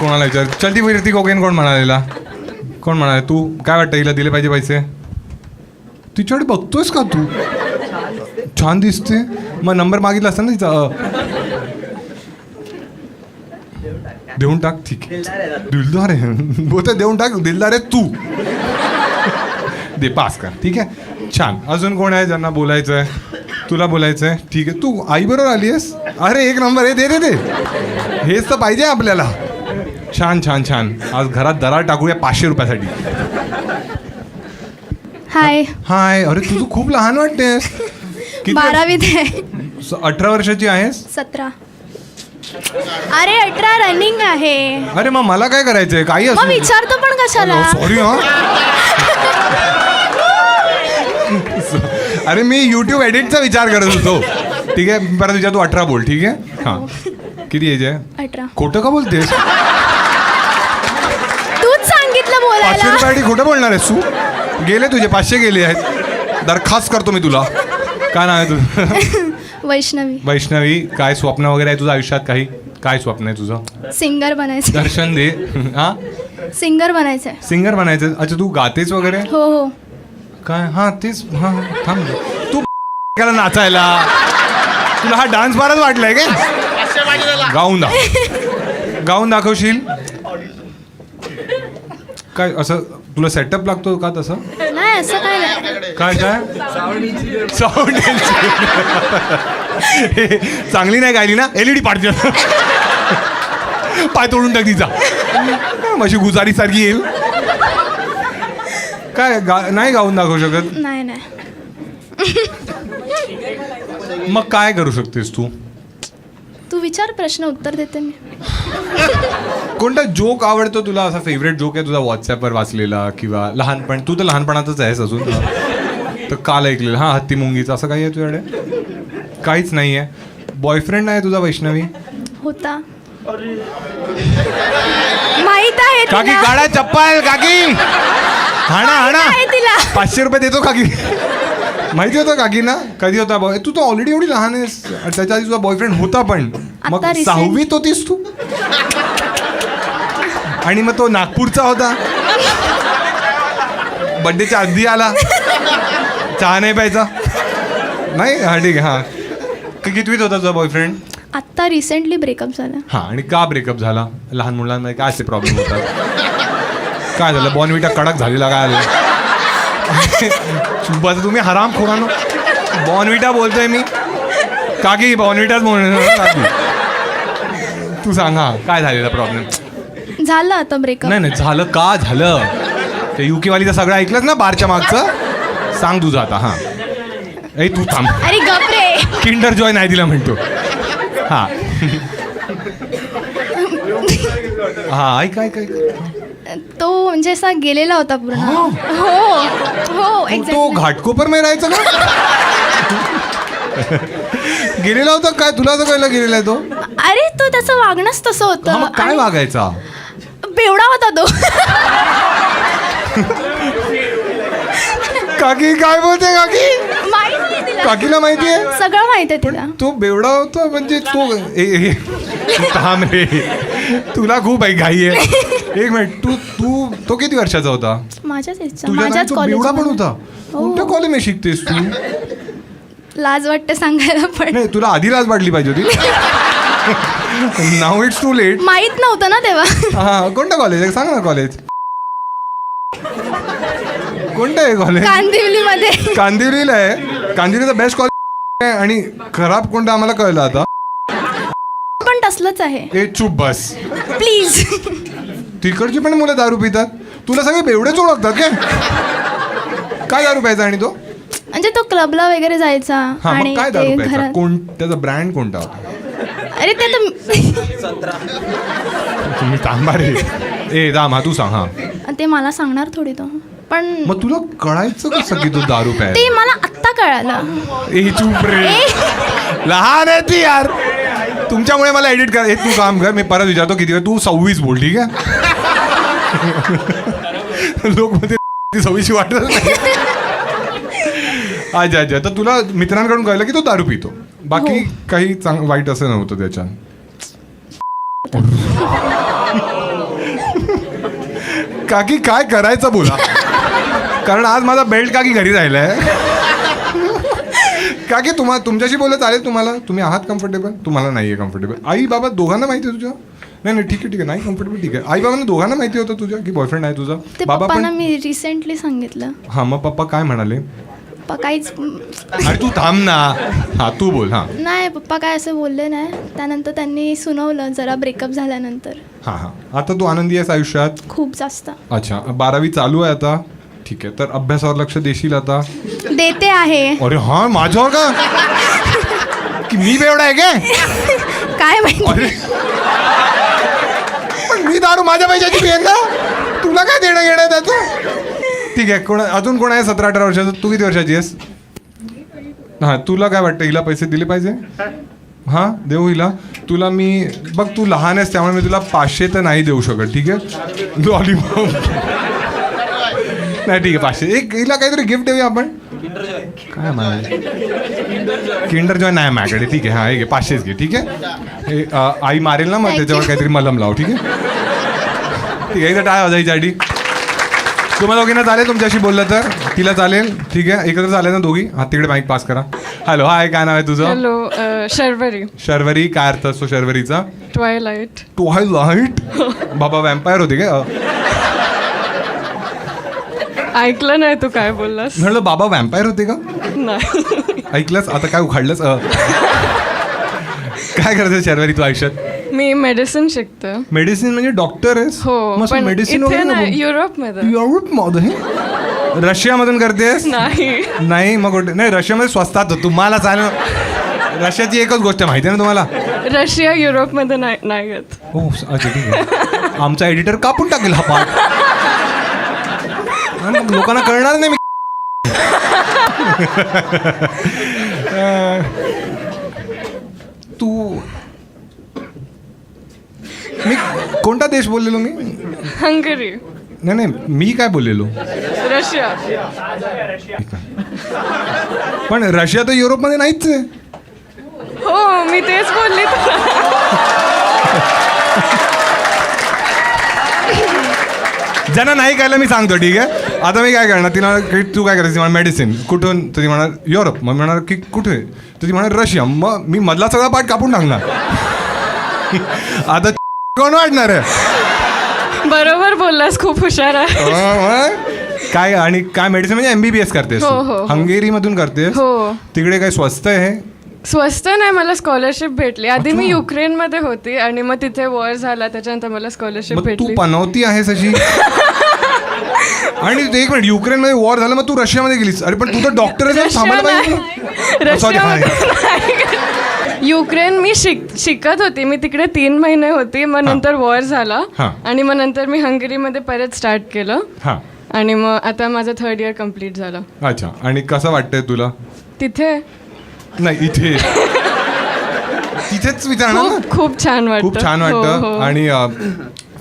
कोणाला विचार. चलती फिरती कोकेन कोण म्हणालेला? कोण म्हणाले? तू काय वाटतं हिला दिले पाहिजे पैसे? तिच्याकडे बघतोयस का तू? छान दिसते. मग नंबर मागितला असता ना तिचा. देऊन टाक. ठीक आहे. दिलदार आहे. बोलतो देऊन टाक. दिलदार आहे तू. दे पास कर. ठीक आहे. छान. अजून कोण आहे ज्यांना बोलायचं आहे? तुला बोलायचं आहे? ठीक आहे. तू आईबरोबर आली आहेस? अरे एक नंबर आहे. दे दे दे. हेच तर पाहिजे आपल्याला. छान छान छान. आज घरात दरार टाकूया 500 रुपयासाठी.
हाय.
हाय. अरे तुझं खूप लहान वाटतेस. किती?
12वीत आहे.
18 वर्षाची आहेस?
17. अरे 18 रनिंग आहे.
अरे मग मला काय करायचंय काही
मग विचारतो पण कशाला?
सॉरी हा. अरे मी युट्यूब एडिटचा विचार करत होतो. ठीक आहे परत विचार तू 18 बोल. ठीक आहे हां किती एज आहे?
18.
खोटं का बोलतेस?
तूच सांगितलं
500
बोलायला.
रुपयासाठी खोटं बोलणार आहेस तू? गेले तुझे 500 गेले आहेत. दरखास्त करतो मी तुला. काय नाव आहे तुझं?
वैष्णवी.
वैष्णवी काय स्वप्न वगैरे आहे तुझं आयुष्यात? काही काय स्वप्न आहे तुझं?
सिंगर बनायचं.
दर्शन दे. हा
सिंगर बनायचंय.
सिंगर बनायचं. अच्छा तू गातेच वगैरे?
हो हो.
काय हां तेच हां थांब तू त्याला नाचायला तुला हा डान्स फारच वाटलाय काय? गाऊन दाखवशील काय? असं तुला सेटअप लागतो का तसं?
नाही असं काय नाही.
काय साऊंड चांगली नाही गायली ना? LED पाडते पाय तोडून टाक तिचा. मशी गुजारी सारखी येईल. काय नाही गाऊन दाखवू शकत?
नाही नाही.
मग काय करू शकतेस तू?
तू विचार प्रश्न उत्तर देते मी.
कोणता जोक आवडतो तुला? असा फेवरेट जोक आहे तुझा व्हॉट्सॲपवर वाचलेला किंवा लहानपण? तू तर लहानपणातच आहेस अजून. तर काल ऐकलेलं हां हत्ती मुंगीचं. असं काही आहे तुझ्याकडे? काहीच नाही आहे. बॉयफ्रेंड आहे तुझा वैष्णवी?
होता. माहित आहे
काकी
तिला.
काढा चप्पल. काकी हाणा हाणा.
आहे तिला.
500 रुपये देतो काकी. माहिती होतं काकी ना? कधी होता? तू तर ऑलरेडी एवढी लहान आहेस. त्याच्या आधी तुझा बॉयफ्रेंड होता पण मग
आता recent.
6वीत होतीस तू. आणि मग तो नागपूरचा होता. बड्डेच्या आधी आला. चहा नाही प्यायचा नाही? हा ठीक आहे. हां कितवीत होता तुझा बॉयफ्रेंड?
आत्ता रिसेंटली ब्रेकअप झाला.
हां आणि का ब्रेकअप झाला? लहान मुलांमध्ये काय असे प्रॉब्लेम होतात? काय झालं? बॉर्नव्हिटा कडक झालेला काय झालं? बस तुम्ही हराम खोरानो. बॉर्नव्हिटा बोलतोय मी. काकी बॉर्नव्हिटाच बोलणार. तू सांग हा काय झालेला प्रॉब्लेम?
झालं आता ब्रेकअप.
नाही नाही झालं का झालं? ते UK वालीचं सगळं ऐकलंच ना बारच्या मागचं? सांग तुझं आता. हां ए तू थांब.
अरे गपरे.
किंडर जॉय नाही दिला म्हणतो. हां हां ऐक ऐक ऐक.
तो म्हणजे असा गेलेला होता पूर्ण. हो हो
तो
एक्झॅक्टली.
घाटकोपर मध्ये राहायचा का? गेलेला होता काय? तुला असं कळलं गेलेला आहे तो?
अरे तो त्याचं वागणंच तसं
हा,
होतं.
मग काय
आणि
वागायचा?
बेवडा होता तो.
काकी काय बोलते काकी?
माहिती आहे तिला.
काकीला माहिती आहे?
सगळं माहिती आहे तिला.
तो बेवडा होता म्हणजे तो थांब रे. तुला खूप आहे घाई आहे. एक मिनिट तू तू तो किती वर्षाचा होता?
माझ्याच एजचा.
तुझ्या
माझ्याच
तो बेवडा पण
कॉलेज.
होता? कोणत्या कॉलेजमध्ये शिकतेस तू?
लाज वाटते सांगायला पण.
नाही तुला आधी लाज वाटली पाहिजे होती. नाव इट्स टू लेट.
माहित नव्हतं ना तेव्हा.
हा कोणतं कॉलेज आहे? सांग ना कॉलेज. कोणतं आहे कॉलेज?
कांदिवलीमध्ये.
कांदिवलीला आहे. कांदिवलीचं बेस्ट कॉलेज आहे. आणि खराब कोणतं आम्हाला कळलं आता.
पण तसलंच आहे.
ए चुप बस.
प्लीज.
तिकडची पण मुलं दारू पितात. तुला सगळे बेवडेच ओळखतात काय? काय दारू प्यायचा आणि तो?
म्हणजे तो क्लबला वगैरे जायचा.
हा
आणि
मग काय
ते
दारू प्यायचा?
घरात.
कोण त्याचा ब्रँड कोणता होता?
अरे ते तर
तुम्ही थांबा रे. ए दाम हा तू सांग. हा
ते मला सांगणार थोडी तो. पण
मग तुला कळायचं कसं की तू दारू
ते
प्यायला?
मला आत्ता कळालं.
ए चुप रे. लहान आहे ती यार. तुमच्यामुळे मला एडिट कर. तू काम कर. मी परत विचारतो किती वेळ. तू 26 बोल ठीक आहे. लोक मध्ये 26 वाटत नाही. अच्छा अच्छा. तर तुला मित्रांकडून कळलं की तो दारू पितो. बाकी काही वाईट असं नव्हतं त्याच्यात? काकी काय करायचं बोला. कारण आज माझा बेल्ट काकी घरी राहिलाय. काकी तुमच्याशी बोलत चालेल तुम्हाला? तुम्ही आहात कम्फर्टेबल? तुम्हाला नाही आहे कम्फर्टेबल? आई बाबा दोघांना माहिती आहे तुझ्या? नाही नाही ठीक आहे नाही कम्फर्टेबल ठीक आहे. आई बाबांना दोघांना माहिती होतं तुझ्या की बॉयफ्रेंड आहे तुझा?
ते
बाबा
पप्पांना
पण?
मी रिसेंटली सांगितलं.
हां मग पप्पा काय म्हणाले?
पप्पा काहीच
अरे तू थांब ना. हां तू बोल. हां
नाही पप्पा काय असं बोलले नाही. त्यानंतर त्यांनी सुनावलं जरा ब्रेकअप झाल्यानंतर.
हां हां. आता तू आनंदी आहेस आयुष्यात?
खूप जास्त.
अच्छा 12वी चालू आहे आता. ठीक आहे तर अभ्यासावर लक्ष देशील आता?
देते आहे.
अरे हां माझ्यावर का? की मी बेवडा आहे काय?
काय माहिती.
अरे पण मी दारू माझ्या पैशाची पिईन ना, तुला काय देणं घेणं त्याचं. ठीक आहे, अजून कोण आहे 17-18 वर्षाचं? तू किती वर्षाची आहेस? हां, तुला काय वाटतं, हिला पैसे दिले पाहिजे? हां, देऊ हिला. तुला मी बघ, तू लहान आहेस त्यामुळे मी तुला 500 तर नाही देऊ शकत, ठीक आहे? लॉलीपॉप नाही, ठीक आहे, 500. एक हिला काहीतरी गिफ्ट देऊया आपण. काय माझ्या किंडर जॉय नाही माझ्याकडे, ठीक आहे. हां, हे घे, 500च घे, ठीक आहे. आई मारेल ना मग, त्याच्यावर काहीतरी मलम लाव, ठीक आहे? ठीक आहे, इथं टाळ्या वाजायच्या. तुम्हाला दोघींना चालेल तुमच्याशी बोललं तर? तिला चालेल, ठीक आहे. एकत्र चालेल ना दोघी? हां, तिकडे माईक पास करा. हॅलो, हाय, काय नाव आहे तुझं?
हॅलो, शर्वरी.
शर्वरी, काय अर्थ असतो शर्वरीचा?
ट्वायलाइट.
ट्वायलाइट? बाबा वॅम्पायर होते काय?
ऐकलं नाही तू काय बोललास?
म्हणलं बाबा वॅम्पायर होते का?
नाही.
ऐकलंस? आता काय उखाडलंस? काय करते शर्वरी तू आयुष्यात?
मी मेडिसिन शिकते.
मेडिसिन म्हणजे डॉक्टर आहेस?
हो, पण इथे नाही, युरोपमध्ये.
युरोपमध्ये? रशियामधून करतेस? नाही, मग कुठे? नाही, रशियामध्ये स्वस्तात तुम्हाला चालेल. रशियाची एकच गोष्ट माहिती आहे ना तुम्हाला?
रशिया युरोपमध्ये नाही येत.
हो, अच्छा, ठीक आहे. आमचा एडिटर कापून टाकेल हा पाठ. लोकांना कळणार नाही. तू मी कोणता देश बोललेलो मी?
हंगरी.
नाही, मी काय बोललेलो?
रशिया.
पण रशिया तर युरोपमध्ये नाहीच आहे.
हो, मी तेच बोलले.
ज्यांना नाही कळलं मी सांगतो, ठीक आहे? आता मी काय करणार, तिला तू काय करायचं? म्हणा मेडिसिन कुठून? तर ती म्हणणार युरोप. मग म्हणणार की कुठे? तर ती म्हणणार रशिया. मग मी मधला सगळा पाठ कापून टाकणार. आता कोण वाटणार आहे?
बरोबर बोललास, खूप हुशार आहे.
काय आणि काय मेडिसिन म्हणजे MBBS करतेस? हंगेरीमधून करतेस?
हो.
तिकडे काय स्वस्त आहे?
स्वस्त नाही, मला स्कॉलरशिप भेटली. आधी मी युक्रेनमध्ये होती आणि मग तिथे वॉर झाला, त्याच्यानंतर मला स्कॉलरशिप
मग
भेटली.
तू पनवती आहेस अशी? आणि एक मिनिट, युक्रेनमध्ये वॉर झाला, मग तू रशियामध्ये गेलीस? अरे पण तू तर डॉक्टर आहेस, थांबायला पाहिजे.
युक्रेन मी शिकत होती, मी तिकडे 3 महिने होती. मग नंतर वॉर झाला आणि मग नंतर मी हंगेरीमध्ये परत स्टार्ट केलं. आणि मग आता माझं 3rd इयर कम्प्लीट झालं.
अच्छा, आणि कसं वाटतंय तुला
तिथे?
नाही, इथे तिथेच विचारणार ना.
खूप छान वाटतं.
खूप छान वाटतं. आणि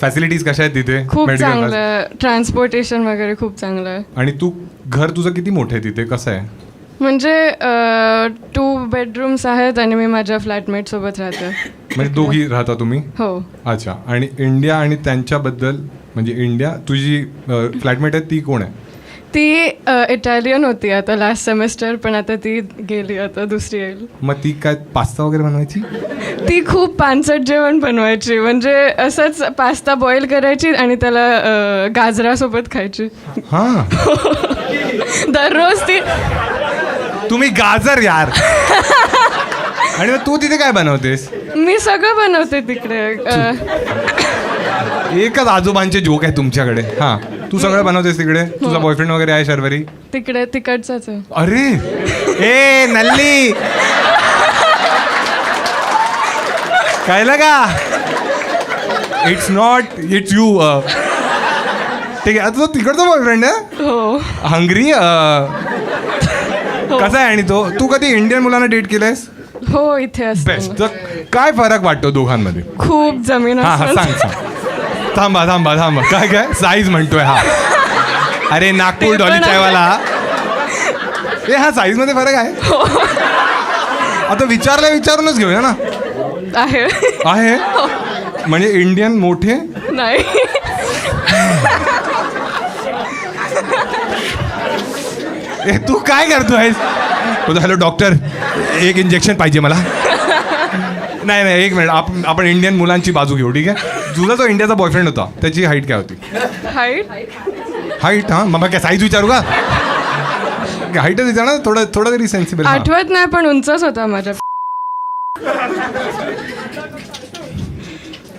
फॅसिलिटीज कशा आहेत तिथे?
खूप चांगलं, ट्रान्सपोर्टेशन वगैरे खूप चांगलं आहे.
आणि तू घर तुझं किती मोठं आहे तिथे? कसं आहे
म्हणजे 2 बेडरूम्स आहेत आणि मी माझ्या फ्लॅटमेट सोबत राहते.
म्हणजे दोघी राहता तुम्ही?
हो.
अच्छा, आणि इंडिया आणि त्यांच्याबद्दल, म्हणजे इंडिया तुझी फ्लॅटमेट आहे ती कोण आहे?
ती इटालियन होती आता लास्ट सेमेस्टर, पण आता ती गेली, आता दुसरी येईल.
मग ती काय पास्ता वगैरे बनवायची?
ती खूप पानसट जेवण बनवायची. म्हणजे असंच पास्ता बॉईल करायची आणि त्याला गाजरासोबत खायची.
हां,
दररोज ती.
तुम्ही गाजर यार. आणि तू तिथे काय बनवतेस?
मी सगळं बनवते तिकडे.
एकच आजोबांचे जोक आहे तुमच्याकडे. हां, तू सगळं बनवतेस तिकडे? तुझा बॉयफ्रेंड वगैरे आहे शर्वरी?
तिकडे तिकडचाच आहे.
अरे ए नल्ली, कळलं का? It's not, it's you. ठीक आहे, आता तो तिकडचा बॉयफ्रेंड आहे?
हो.
हंगरी? कसा आहे? आणि तो तू कधी इंडियन मुलांना डेट केलंयस?
हो, इथे असते.
बेस्ट. तर काय फरक वाटतो दोघांमध्ये?
खूप जमीन.
हां, सांग. थांबा. काय साईज म्हणतोय हा? अरे नागपूर डॉली चायवाला. ए हा, साईज मध्ये फरक आहे? आता विचारूनच घेऊया ना. आहे म्हणजे इंडियन मोठे
नाही.
ए तू काय करतोयस? हॅलो डॉक्टर, एक इंजेक्शन पाहिजे मला. नाही, एक मिनिट, आपण इंडियन मुलांची बाजू घेऊ, ठीक आहे? तुझा जो इंडियाचा बॉयफ्रेंड होता त्याची हाईट काय होती? हाईट? हां, मग काय साईज विचारू का? हाईटच विचार ना, थोडं तरी सेन्सिबल.
आठवत नाही, पण उंचच होता माझ्या.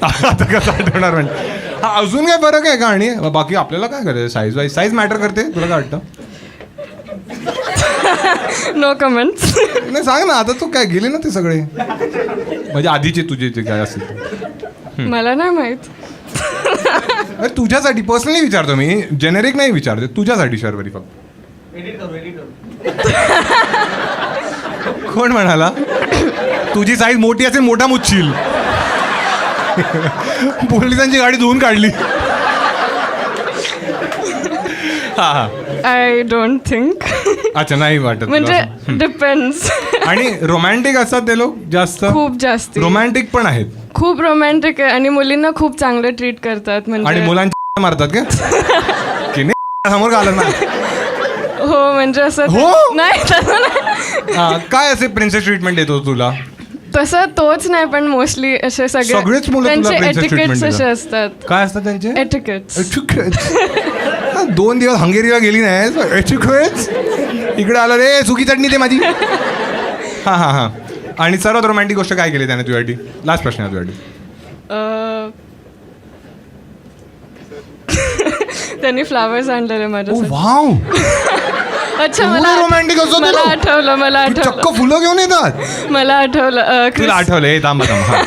आता कसं आठवणार? म्हणजे हा, अजून काय फरक आहे का? आणि बाकी आपल्याला काय करायचं? साईज मॅटर करते? तुला काय वाटतं?
No comments.
नाही, सांग ना. आता तू काय गेली ना ते सगळे. म्हणजे आधीचे तुझे जे काय असेल ते.
मला नाही माहित.
अरे तुझ्यासाठी पर्सनली विचारतो मी, जेनेरिक नाही विचारतो, तुझ्यासाठी शर्वरी फक्त. कोण म्हणाला? तुझी साईज मोठी असेल, मोठा मुच्छील. पोलिसांची गाडी धुवून काढली. हा हा.
I don't think.
अच्छा, नाही वाटत तुला
म्हणजे
असं?
डिपेंड्स.
आणि रोमॅन्टिक असतात ते लोक जास्त?
खूप जास्त.
रोमॅन्टिक पण आहेत.
खूप रोमॅन्टिक आहे आणि मुलींना खूप चांगलं ट्रीट करतात.
आणि
म्हणजे
मुलांची मारतात का की नाही? समोर आलं ना.
हो, म्हणजे असं
हो?
नाही तसं नाही.
हा, काय असे प्रिन्सेस ट्रीटमेंट देतो तुला?
तसं तोच नाही, पण मोस्टली असे
सगळेच मुलं तुला
त्यांचे
princess treatment
एटिकेट्स असे
देतात.
असतात.
काय असतात त्यांचे
एटिकेट्स.
2 दिवस हंगेरीला गेली नाही इकडे आलं रे, सुकी चटणी ते माझी. हा हा हा. आणि सर्वात रोमॅन्टिक गोष्ट काय केली त्याने तुझ्यासाठी? लास्ट प्रश्न आहे तुझ्यासाठी.
त्यांनी फ्लावर्स आणलेले माझ्यासाठी.
वाव,
अच्छा,
रोमॅन्टिक असतो
मला आठवलं.
चक्क फुलं घेऊन येतात.
मला आठवलं.
तुला आठवलं? हे थांबा थांबा.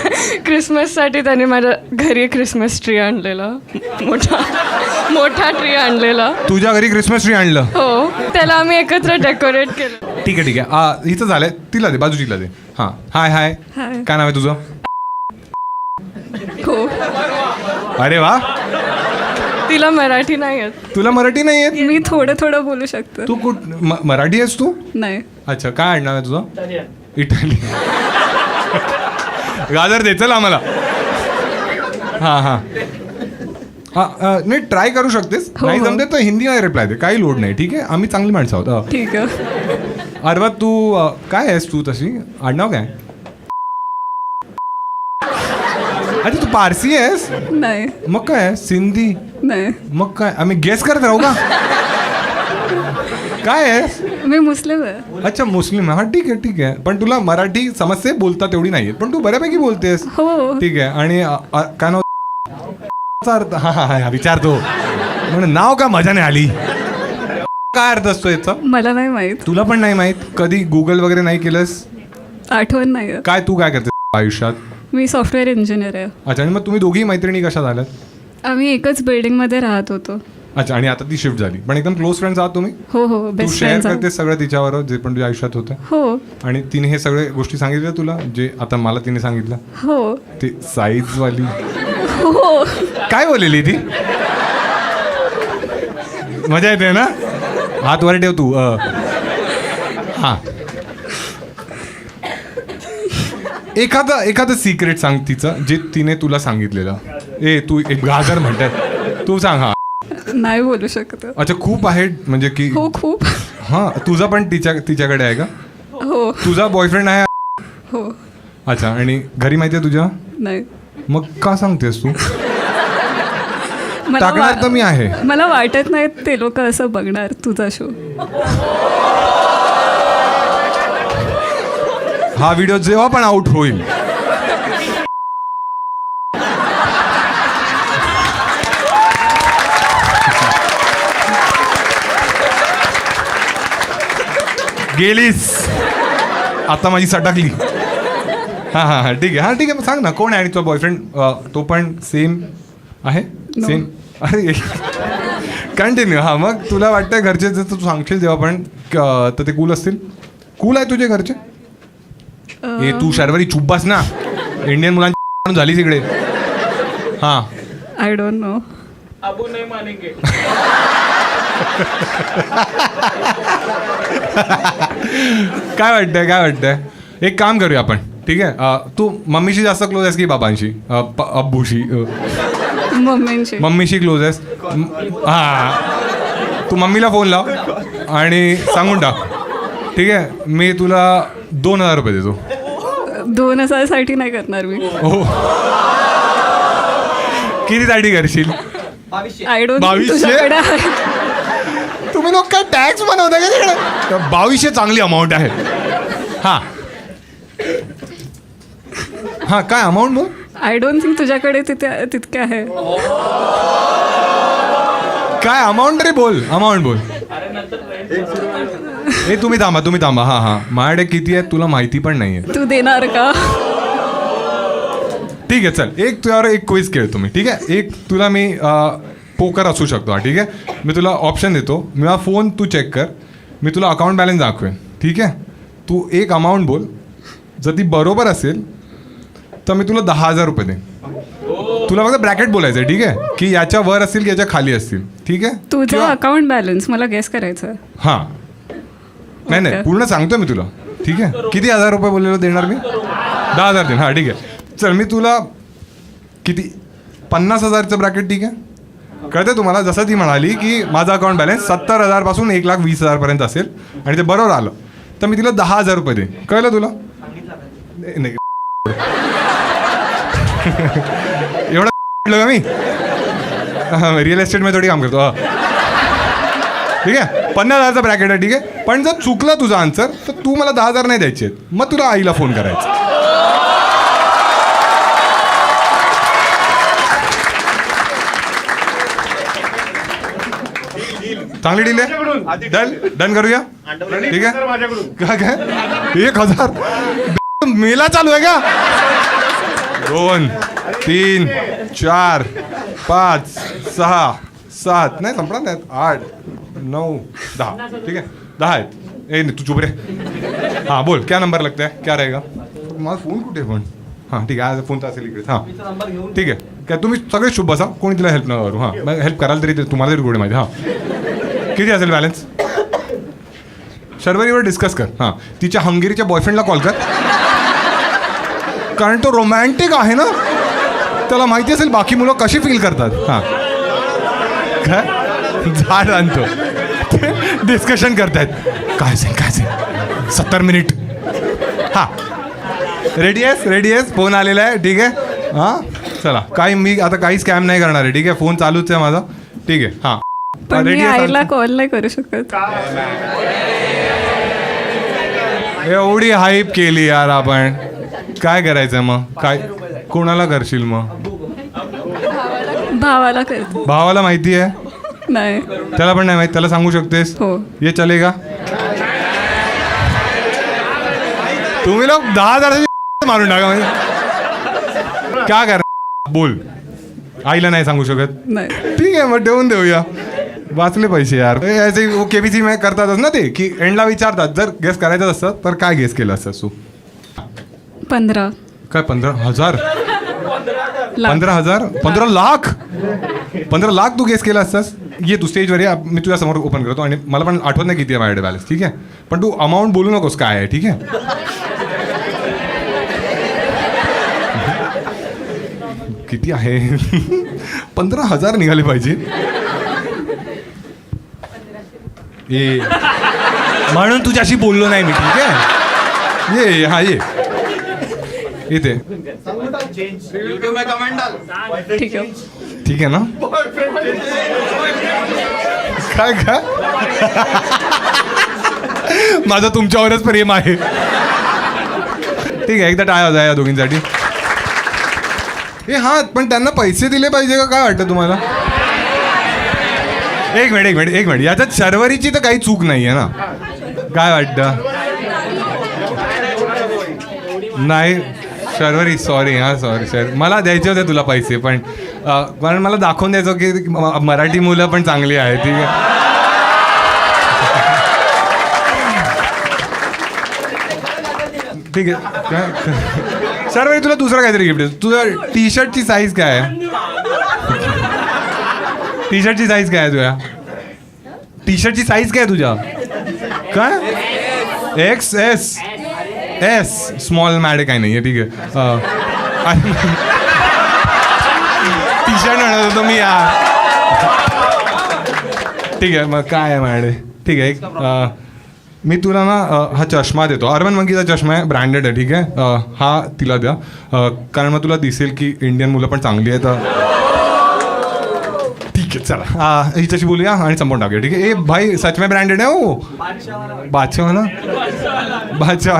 क्रिसमससाठी त्यांनी माझ्या घरी क्रिसमस ट्री आणलेला. मोठा ट्री आणलेला.
तुझ्या घरी क्रिसमस ट्री आणलं?
हो, त्याला आम्ही एकत्र डेकोरेट केलं.
ठीक आहे ठीक आहे. हिचं झालंय, तिला दे, बाजूचीला दे. हां, हाय हाय. काय नाव आहे तुझं?
हो.
अरे वा,
तिला मराठी नाही येत.
तुला मराठी नाही येत?
मी थोडं बोलू शकतो.
तू मराठी आहेस तू?
नाही.
अच्छा, काय आणणार आहे तुझं? इटाली. गाजर दे चल आम्हाला. हां हां हां. नाही, ट्राय करू शकतेस. नाही जमते तर हिंदी मध्ये रिप्लाय दे, काही लोड नाही. ठीक आहे, आम्ही चांगली माणसं आहोत.
ठीक आहे.
अरे तू काय आहेस तू तशी? आडनाव काय? अच्छा, तू पारसी आहेस?
नाही.
मग काय सिंधी?
नाही.
मग काय आम्ही गेस करत राहू का? काय आहेस?
मी मुस्लिम आहे.
अच्छा, मुस्लिम. हा ठीक आहे ठीक आहे. पण तुला मराठी समजते, बोलता तेवढी नाही पण तू बऱ्यापैकी बोलतेस.
हो.
ठीक आहे. आणि काय नाव? हा हा हा, विचारतो म्हणजे नाव का मजा नाही आली. काय अर्थ असतो याचा?
मला नाही माहित.
तुला पण नाही माहित? कधी गुगल वगैरे नाही केलंस?
आठवण नाही.
काय तू काय करते आयुष्यात?
मी सॉफ्टवेअर इंजिनियर आहे.
अच्छा, आणि मग तुम्ही दोघी मैत्रिणी कशा झाल्यात?
आम्ही एकच बिल्डिंगमध्ये राहत होतो.
अच्छा, आणि आता ती शिफ्ट झाली, पण एकदम क्लोज फ्रेंड्स आहात तुम्ही?
हो हो,
तू
बेस्ट
शेअर
फ्रेंड्स.
करते सगळं तिच्यावर जे पण तुझ्या आयुष्यात होतं?
हो
आणि तिने हे सगळे गोष्टी सांगितल्या तुला जे आता मला तिने सांगितलं?
हो
ती साईज वाली
हो.
काय बोललेली ती? मजा येते ना? हात वर ठेव तू. हा, एखादं सिक्रेट सांग तिचं जे तिने तुला सांगितलेलं. तू एक गाजर म्हणतात, तू सांग. हा,
नाही बोलू शकत.
अच्छा, खूप आहे म्हणजे की?
हो, खूप.
हां, तुझा पण तिच्याकडे आहे का?
हो
तुझा बॉयफ्रेंड आहे?
हो.
अच्छा, आणि घरी माहिती आहे तुझ्या?
नाही.
मग का सांगतेस तू? टाकणार तर मी आहे.
मला वाटत नाही ते लोक असं बघणार तुझा शो.
हा व्हिडिओ जेव्हा पण आउट होईल गेलीस आता माझी सटाकली. हां हां हां, ठीक आहे. हां ठीक आहे, सांग ना कोण आहे? आणि तुझा बॉयफ्रेंड तो पण सेम आहे? सेम. अरे कंटिन्यू. हां, मग तुला वाटतं घरचे जर तू सांगशील जेव्हा पण तर ते कूल असतील? कूल आहे तुझे घरचे? हे तू शर्वरी चुप बस ना, इंडियन मुलांची झाली तिकडे. हां,
आय डोंट नो.
अबू नाही मानेंगे.
काय वाटतंय? एक काम करूया आपण, ठीक आहे? तू मम्मीशी जास्त क्लोज आहेस की बाबांशी? अब्बूशी? मम्मीशी क्लोज आहेस? हां, तू मम्मीला फोन लाव आणि सांगून टाक, ठीक आहे? मी तुला 2,000 रुपये देतो.
2,000 साठी नाही करणार मी.
हो, किती साठी करशील?
I don't.
2200? तुम्ही लोक काय टॅक्स बनवता का तिकडे? 2200 चांगली अमाऊंट आहे. हां हां, काय अमाऊंट मग?
आय डोंट थिंक तुझ्याकडे तितके आहे.
काय अमाऊंट रे? बोल, अमाऊंट बोल. तुम्ही थांबा. हां हां, माझ्याकडे किती आहे तुला माहिती पण नाही आहे.
तू देणार का?
ठीक आहे चल, एक तुझ्यावर एक क्विज खेळ तुम्ही, ठीक आहे. एक तुला मी पोकर असू शकतो हा, ठीक आहे. मी तुला ऑप्शन देतो, माझा फोन तू चेक कर, मी तुला अकाउंट बॅलन्स दाखवेन, ठीक आहे. तू एक अमाऊंट बोल, जर ती बरोबर असेल तर मी तुला 10,000 रुपये देईन. तुला फक्त ब्रॅकेट बोलायचं आहे, ठीक आहे, की याच्या वर असतील की याच्या खाली असतील, ठीक आहे.
तुझं अकाउंट बॅलन्स मला गेस करायचं.
हां नाही पूर्ण सांगतो मी तुला, ठीक आहे. किती 1,000 रुपये बोललेलं देणार मी? 10,000 देईन. हां ठीक आहे चल, मी तुला किती 50,000चं ब्रॅकेट, ठीक आहे. कळतं तुम्हाला? जसं ती म्हणाली की माझा अकाउंट बॅलन्स 70,000 पासून 1,20,000 पर्यंत असेल आणि ते बरोबर आलं तर मी तिला 10,000 रुपये देईन. कळलं तुला? नाही एवढं का मी रिअल एस्टेटमध्ये थोडी काम करतो. ठीक आहे 50,000चा ब्रॅकेट आहे, ठीक आहे. पण जर चुकलं तुझा आन्सर तर तू मला 10,000 नाही द्यायचे, मग तुला आईला फोन करायचा. चांगली डील आहे, डन करूया, ठीक आहे. काय 1,000 मेला चालू आहे का? 2 3 4 5 6 7 नाही संपणार नाहीत, 8 9 10, ठीक आहे 10 आहेत. ए नाही तू चुप रे. हां बोल, क्या नंबर लगता है, क्या रहेगा? माझा फोन कुठे पण? हां ठीक आहे, फोन तर असेल इकडे. हां ठीक आहे, काय तुम्ही सगळे शुभ बसा, कोणी तिला हेल्प न करू. हां मग हेल्प कराल तरी तुम्हाला तरी गोडे माहिती. हां किती असेल बॅलन्स? शर्वरीवर डिस्कस कर. हां तिच्या हंगेरीच्या बॉयफ्रेंडला कॉल कर, कारण तो रोमॅन्टिक आहे ना, त्याला माहिती असेल बाकी मुलं कशी फील करतात. हां काय झाड आणतो, डिस्कशन करतायत काय असेल 70 मिनिट. हां रेडी आहेस? फोन आलेला आहे, ठीक आहे. हां चला, काही मी आता काही स्कॅम नाही करणार आहे, ठीक आहे. फोन चालूच आहे माझा, ठीक आहे. हां
पण मी आईला कॉल नाही करू शकत.
एवढी हाईप केली यार आपण, काय करायचं मग? काय कोणाला करशील मग?
भावाला करते.
भावाला माहिती आहे?
नाही.
त्याला पण नाही माहिती? त्याला सांगू शकतेस?
हो.
ये चलेगा? तुम्ही लोक 10,000 मारून टाका म्हणजे काय कर. बोल, आईला नाही सांगू शकत?
नाही.
ठीक आहे मग ठेवून देऊया, वाचले पैसे यार. ऐसे केबीसी में करतातच ना ते, की एंडला विचारतात जर गेस करायचं असतं तर काय गेस केलं असतं तू?
15.
काय 15,000? 15,000? 15 लाख? 15 लाख तू गेस केला असतास? ये तू स्टेजवर ये, मी तुझ्या समोर ओपन करतो आणि मला पण आठवत नाही किती आहे माझ्याकडे बॅलन्स, ठीक आहे. पण तू अमाऊंट बोलू नकोस काय आहे, ठीक आहे. किती आहे? 15,000 निघाले पाहिजे. ये म्हणून तुझ्याशी बोललो नाही मी, ठीक आहे. ये हा ये इथे,
ठीक आहे.
ठीक आहे ना? काय काय माझं तुमच्यावरच प्रेम आहे. ठीक आहे, एकदा टाळ्या वाजवा या दोघींसाठी. हे हां पण त्यांना पैसे दिले पाहिजे का? काय वाटतं तुम्हाला? एक मिनिट याच्यात शर्वरीची तर काही चूक नाही आहे ना? काय वाटतं? नाही शर्वरी सॉरी. हां सॉरी सर, मला द्यायचे होते तुला पैसे, पण कारण मला दाखवून द्यायचं की मराठी मुलं पण चांगली आहे, ठीक आहे. ठीक आहे शर्वरी, तुला दुसरं काहीतरी गिफ्ट आहे. तुझ्या टी शर्टची साईज काय आहे? टी शर्टची साईज काय आहे तुझ्या? टी शर्टची साईज काय आहे तुझ्या? काय XS? स्मॉल मॅड काही नाही आहे, ठीक आहे. टी शर्ट म्हणत होतो मी यार. ठीक आहे मग काय आहे मॅड? ठीक आहे मी तुला ना हा चष्मा देतो, अर्बन मंकीचा चष्मा आहे, ब्रँडेड आहे, ठीक आहे. हा तिला द्या, कारण मग तुला दिसेल की इंडियन मुलं पण चांगली आहेत. ठीक आहे चला हिच्याशी बोलूया आणि संपवून टाकूया, ठीक आहे. ए भाई सच में ब्रँडेड आहे हो, बादशाहवाला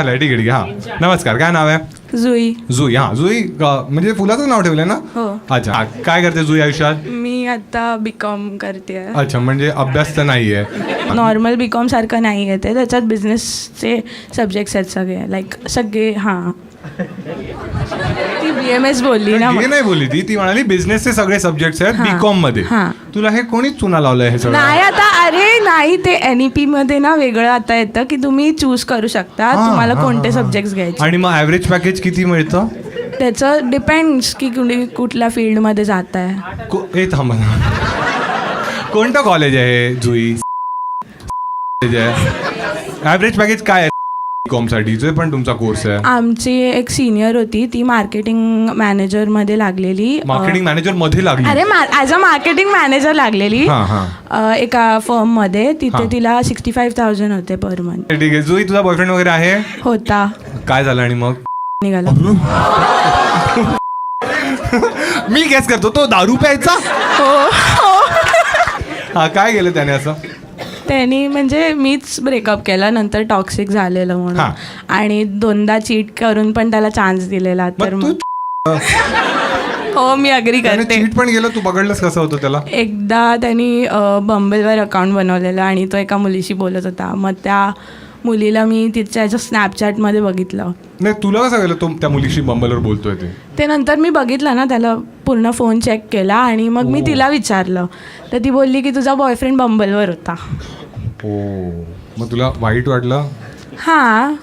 आहे, ठीक आहे. हां नमस्कार, काय नाव आहे? जुई. हां जुई म्हणजे फुलाचं नाव ठेवलं ना? अच्छा, काय करते जुई आयुष्यात?
मी आता BCom करते.
अच्छा, म्हणजे अभ्यास तर नाही आहे?
नॉर्मल BCom सारखं नाही आहे ते, त्याच्यात बिझनेसचे सब्जेक्ट्स आहेत सगळे, लाईक सगळे. हां
ती BMS बोलली ना
हे नाही बोलली ती म्हणाली बिझनेसचे सगळे सब्जेक्ट्स आहेत
हां.
बीकॉम मध्ये.
हां.
तुला हे कोणीच चुना लावलंय हे सगळं?
नाही आता अरे नाही ते NEP मध्ये ना वेगळं आता येतं की तुम्ही चूज करू शकता तुम्हाला कोणते सब्जेक्ट्स घ्यायचे.
आणि मग ॲव्हरेज पॅकेज किती मिळतं?
त्याचं डिपेंड्स की कुठल्या फील्डमध्ये जात आहे.
हे थांबा ना. कोणतं कॉलेज आहे जुई? ॲव्हरेज पॅकेज काय आहे कॉमसाठी जो पण तुमचा कोर्स आहे?
आमची एक सिनियर होती ती मार्केटिंग मॅनेजरमध्ये लागलेली.
मार्केटिंग मॅनेजर मध्ये लागली?
अरे ॲज अ मार्केटिंग मॅनेजर लागलेली एका फर्ममध्ये. तिथे तिला 65,000 होते पर मंथ.
ठीक आहे. जुई तुझा बॉयफ्रेंड वगैरे आहे?
होता.
काय झालं आणि मग?
निघाला.
मी गेस करतो तो दारू प्यायचा. हा काय केलं त्याने असं?
त्यांनी म्हणजे मीच ब्रेकअप केला नंतर टॉक्सिक झालेलं म्हणून आणि 2दा चीट करून पण त्याला चान्स दिलेला. तर मग हो मी अग्री करते.
चीट पण गेलं. तू पकडलंस कसं होतं त्याला?
एकदा त्यांनी बंबलवर अकाउंट बनवलेलं आणि तो एका मुलीशी बोलत होता. मग त्या मुलीला मी तिच्या स्नॅपचॅटमध्ये बघितलं.
नाही तुला कसं गेलं तो त्या मुलीशी बंबलवर बोलतोय
ते नंतर मी बघितलं ना त्याला पूर्ण फोन चेक केला आणि मग मी तिला विचारलं तर ती बोलली की तुझा बॉयफ्रेंड बंबलवर होता.
मग तुला वाईट वाटलं?
हां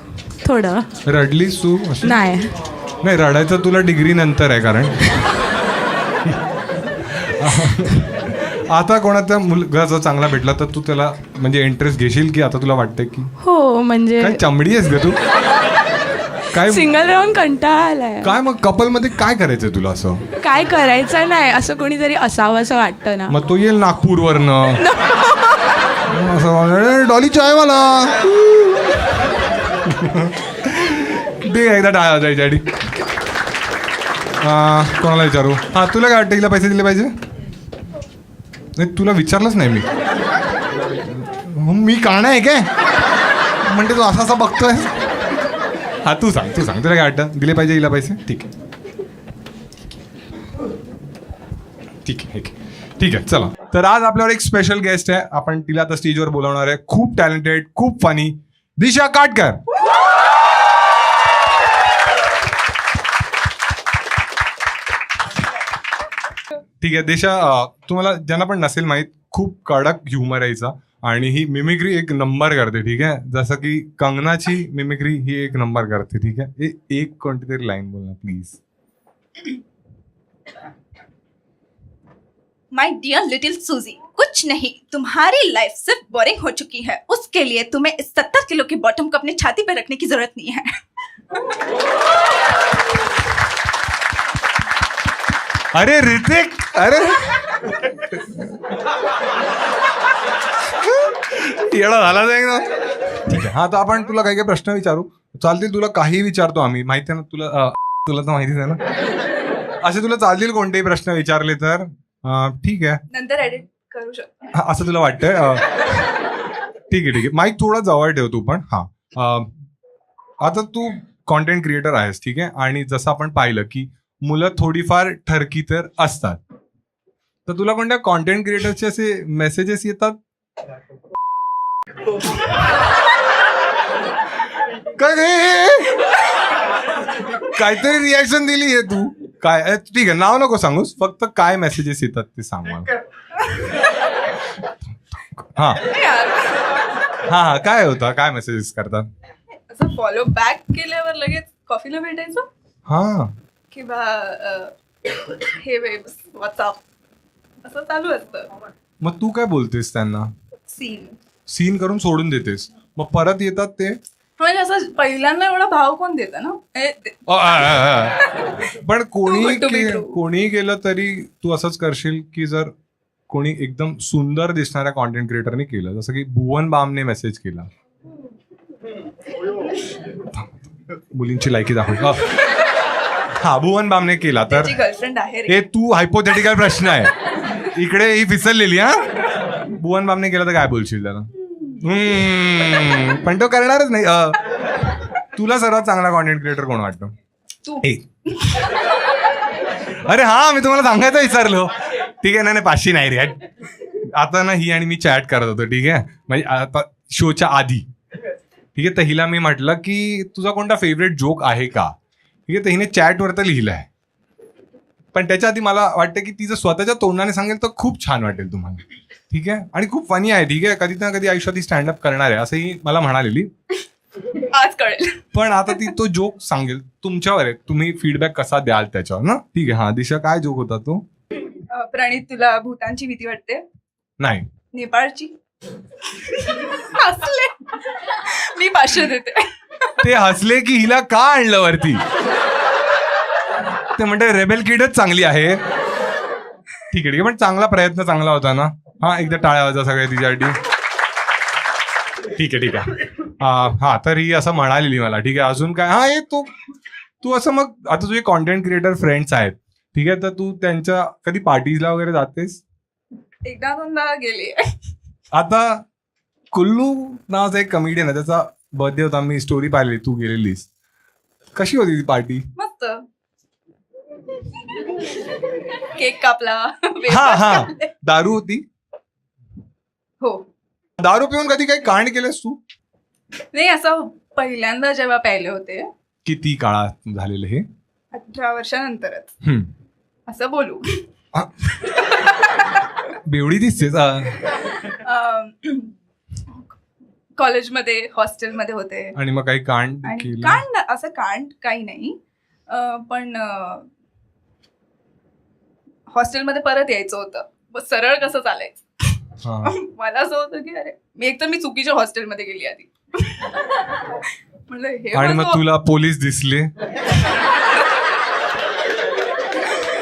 थोडं.
रडलीस तू? नाही रडायचं तुला डिग्री नंतर आहे कारण आता कोणाचा मुलगा जर चांगला भेटला तर तू त्याला म्हणजे इंटरेस्ट घेशील की आता तुला वाटतंय की?
हो म्हणजे
काय चमडी आहेस ग तू? काय
सिंगल राहून कंटाळा आलाय.
काय मग कपल मध्ये काय करायचंय तुला? असं
काय करायचं नाही असं कोणीतरी असावं असं वाटतं ना.
मग तो येईल नागपूरवरनं असं डॉली चाय मला ठीक आहे एकदा टाळा जायच्या आधी कोणाला विचारू? हा तुला काय वाटतं हिला पैसे दिले पाहिजे? नाही तुला विचारलंच नाही मी कारणं आहे काय म्हणते तू असा बघतोय. हा तू सांग तुला काय वाटतं दिले पाहिजे हिला पैसे? ठीक आहे चला. तर आज आपल्यावर एक स्पेशल गेस्ट आहे. आपण तिला आता स्टेजवर बोलावणार आहे. खूप टॅलेंटेड खूप फनी दिशा काटकर. ठीक आहे दिशा तुम्हाला ज्यांना पण नसेल माहीत खूप कडक ह्युमर यायचा आणि ही मिमिक्री एक नंबर करते. ठीक आहे जसं की कंगनाची मिमिक्री ही एक नंबर करते. ठीक आहे एक कोणती तरी लाईन बोलना प्लीज.
माय डियर लिटिल सूजी कुछ नहीं तुम्हारी लाइफ सिर्फ बोरिंग हो चुकी है उसके लिए तुम्हें इस 70 किलो के बॉटम को अपने छाती पे रखने की जरूरत नहीं है.
अरे ऋतिक अरे येडा झाला ना. ठीक आहे हा तर आपण तुला काही काही प्रश्न विचारू चालतील? तुला काही विचारतो आम्ही माहिती आहे ना तुला तर माहितीच आहे ना. असे तुला चालतील कोणतेही प्रश्न विचारले तर? ठीक आहे
नंतर एडिट करू शकतो
असं तुला वाटतंय? ठीक आहे माईक थोडा जवळ ठेव तू पण. आता तू कॉन्टेंट क्रिएटर आहेस ठीक आहे आणि जसं आपण पाहिलं की मुलं थोडीफार ठरकी तर असतात. तर तुला कोणत्या कॉन्टेंट क्रिएटरचे असे मेसेजेस येतात? काय काहीतरी रिॲक्शन दिली आहे तू काय? ठीक आहे नाव नको सांगूस फक्त काय मेसेजेस येतात ते सांग मला. हा काय होतं काय मेसेजेस करतात?
असं फॉलो बॅक केल्यावर लगेच कॉफीला भेटायचं
हा
किंवा हे वेब्स व्हॉट्सअप असं चालू असतं.
मग तू काय बोलतेस त्यांना? सीन करून सोडून देतेस मग परत येतात ते?
म्हणजे असं पहिल्यांदा एवढा भाव कोण देतं ना.
पण कोणी केलं तरी तू असंच करशील की जर कोणी एकदम सुंदर दिसणाऱ्या कॉन्टेंट क्रिएटरने केलं जसं की भुवन बामने मेसेज केला. मुलींची लायकी दाखव. हा भुवन बामने केला तर
गर्लफ्रेंड आहे
हे तू हायपोथेटिकल प्रश्न आहे इकडे ही फिसललेली. भुवन बामने केला तर काय बोलशील त्याला? पण तो करणारच नाही. तुला सर्वात चांगला कॉन्टेंट क्रिएटर कोण वाटतं? अरे हा मी तुम्हाला सांगायचं विचारलो. ठीक आहे ना 500 नाही रे आता ना ही आणि मी चॅट करत होतो. ठीक आहे म्हणजे आता शोच्या आधी. ठीक आहे तर हिला मी म्हटलं की तुझा कोणता फेवरेट जोक आहे का? ठीक आहे. तर हिने चॅटवर तर लिहिलं आहे, पण त्याच्या आधी मला वाटतं की तिचं स्वतःच्या तोंडाने सांगेल तर खूप छान वाटेल तुम्हाला. ठीक आहे. आणि खूप फनी आहे. ठीक आहे. कधी ना कधी आयुष्यात ती स्टँडअप करणार आहे असंही मला म्हणालेली.
आज कळेल.
पण आता ती तो जोक सांगेल, तुमच्यावर आहे, तुम्ही फीडबॅक कसा द्याल त्याच्यावर ना. ठीक आहे. हा दिशा, काय जोक होता तो?
प्रणित, तुला भूतानची भीती वाटते?
नाही.
नेपाळची? हसले. मी 500 देते.
ते हसले की हिला का आणलं वरती? ते म्हणते रेबेल किडच चांगली आहे. ठीक आहे. पण चांगला प्रयत्न, चांगला होता ना. हा, एकदा टाळ्या वाजा सगळ्या तिच्यासाठी. ठीक आहे. ठीक आहे. हा, तर ही असं म्हणालेली मला. ठीक आहे. अजून काय? हा, हे तू असं, मग आता तुझे कॉन्टेंट क्रिएटर फ्रेंड्स आहेत, ठीक आहे, तर तू त्यांच्या कधी पार्टीजला वगैरे जातेस?
एकदा दोनदा गेली.
आता कुल्लू नावाचा एक कमेडियन आहे, त्याचा बर्थडे होता, मी स्टोरी पाहिली, तू गेलेलीस. कशी होती ती पार्टी?
मस्त. केक कापला.
हा, दारू होती?
हो.
दारू पिऊन कधी काही कांड केलंस तू?
नाही, असं पहिल्यांदा जेव्हा प्यायले होते.
किती काळात झालेलं हे?
18 वर्षानंतरच. असं बोलू.
बेवडी दिसतेस.
कॉलेजमध्ये, हॉस्टेलमध्ये होते.
आणि मग काही कांड
आणि
केलं?
कांड, असं कांड काही नाही, पण हॉस्टेलमध्ये परत यायचं होतं. सरळ कसं चालायचं. मला असं होतं की अरे, मी चुकीच्या हॉस्टेलमध्ये गेली आधी.
आणि मग तुला पोलीस दिसले?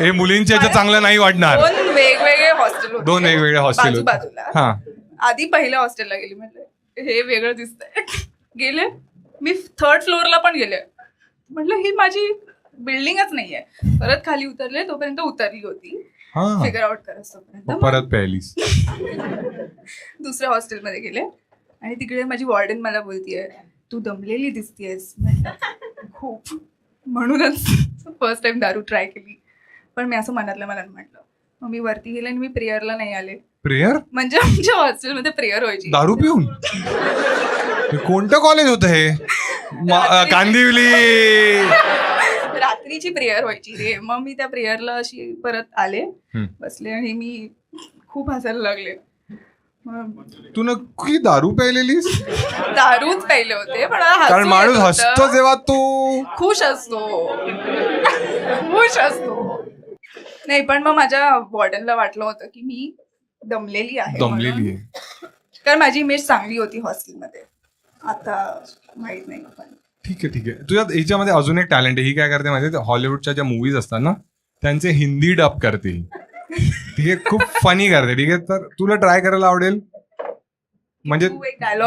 हे मुलींच्या याच्यात चांगलं नाही वाटणार.
2 वेगवेगळे हॉस्टेल होते.
2 वेगवेगळे हॉस्टेल होते.
बाजूला. आधी पहिल्या हॉस्टेलला गेली, म्हटलं हे वेगळं दिसतंय. गेले, मी 3rd फ्लोअरला पण गेले. म्हटलं ही माझी बिल्डिंगच नाहीये. परत खाली उतरले, तोपर्यंत उतरली होती. फिगर आउट करत
परत प्यायलीस.
दुसऱ्या हॉस्टेलमध्ये गेले आणि तिकडे माझी वॉर्डन मला बोलतीये, तू दमलेली दिसतीयस. खूप. म्हणूनच फर्स्ट टाइम दारू ट्राय केली. पण मी असं मनातलं म्हटलं. मग मी वरती गेले आणि मी प्रेयरला नाही आले.
प्रेयर
म्हणजे आमच्या हॉस्टेलमध्ये प्रेयर व्हायची.
दारू पिऊन? कोणतं कॉलेज होतं हे? कांदिवली.
रात्रीची प्रेयर व्हायची रे. मग मी त्या प्रेयरला अशी परत आले, बसले आणि मी खूप हसायला लागले.
तू नक्की दारू प्यायलेलीस?
दारूच प्यायले होते, पण
कारण माणूस हसतो जेव्हा तो
खुश असतो. नाही, पण मग माझ्या वॉर्डनला वाटलं होतं की मी दमलेली आहे. कारण माझी इमेज चांगली होती हॉस्टेलमध्ये. आता माहित नाही.
ठीक आहे. तुझ्यात याच्यामध्ये अजून एक टॅलेंट आहे. ही काय करते माहिती आहे? हॉलिवूडच्या ज्या मूवीज असतात ना, त्यांचे हिंदी डब करते. ठीक आहे. खूप फनी करते. ठीक आहे. तर तुला ट्राय करायला आवडेल? म्हणजे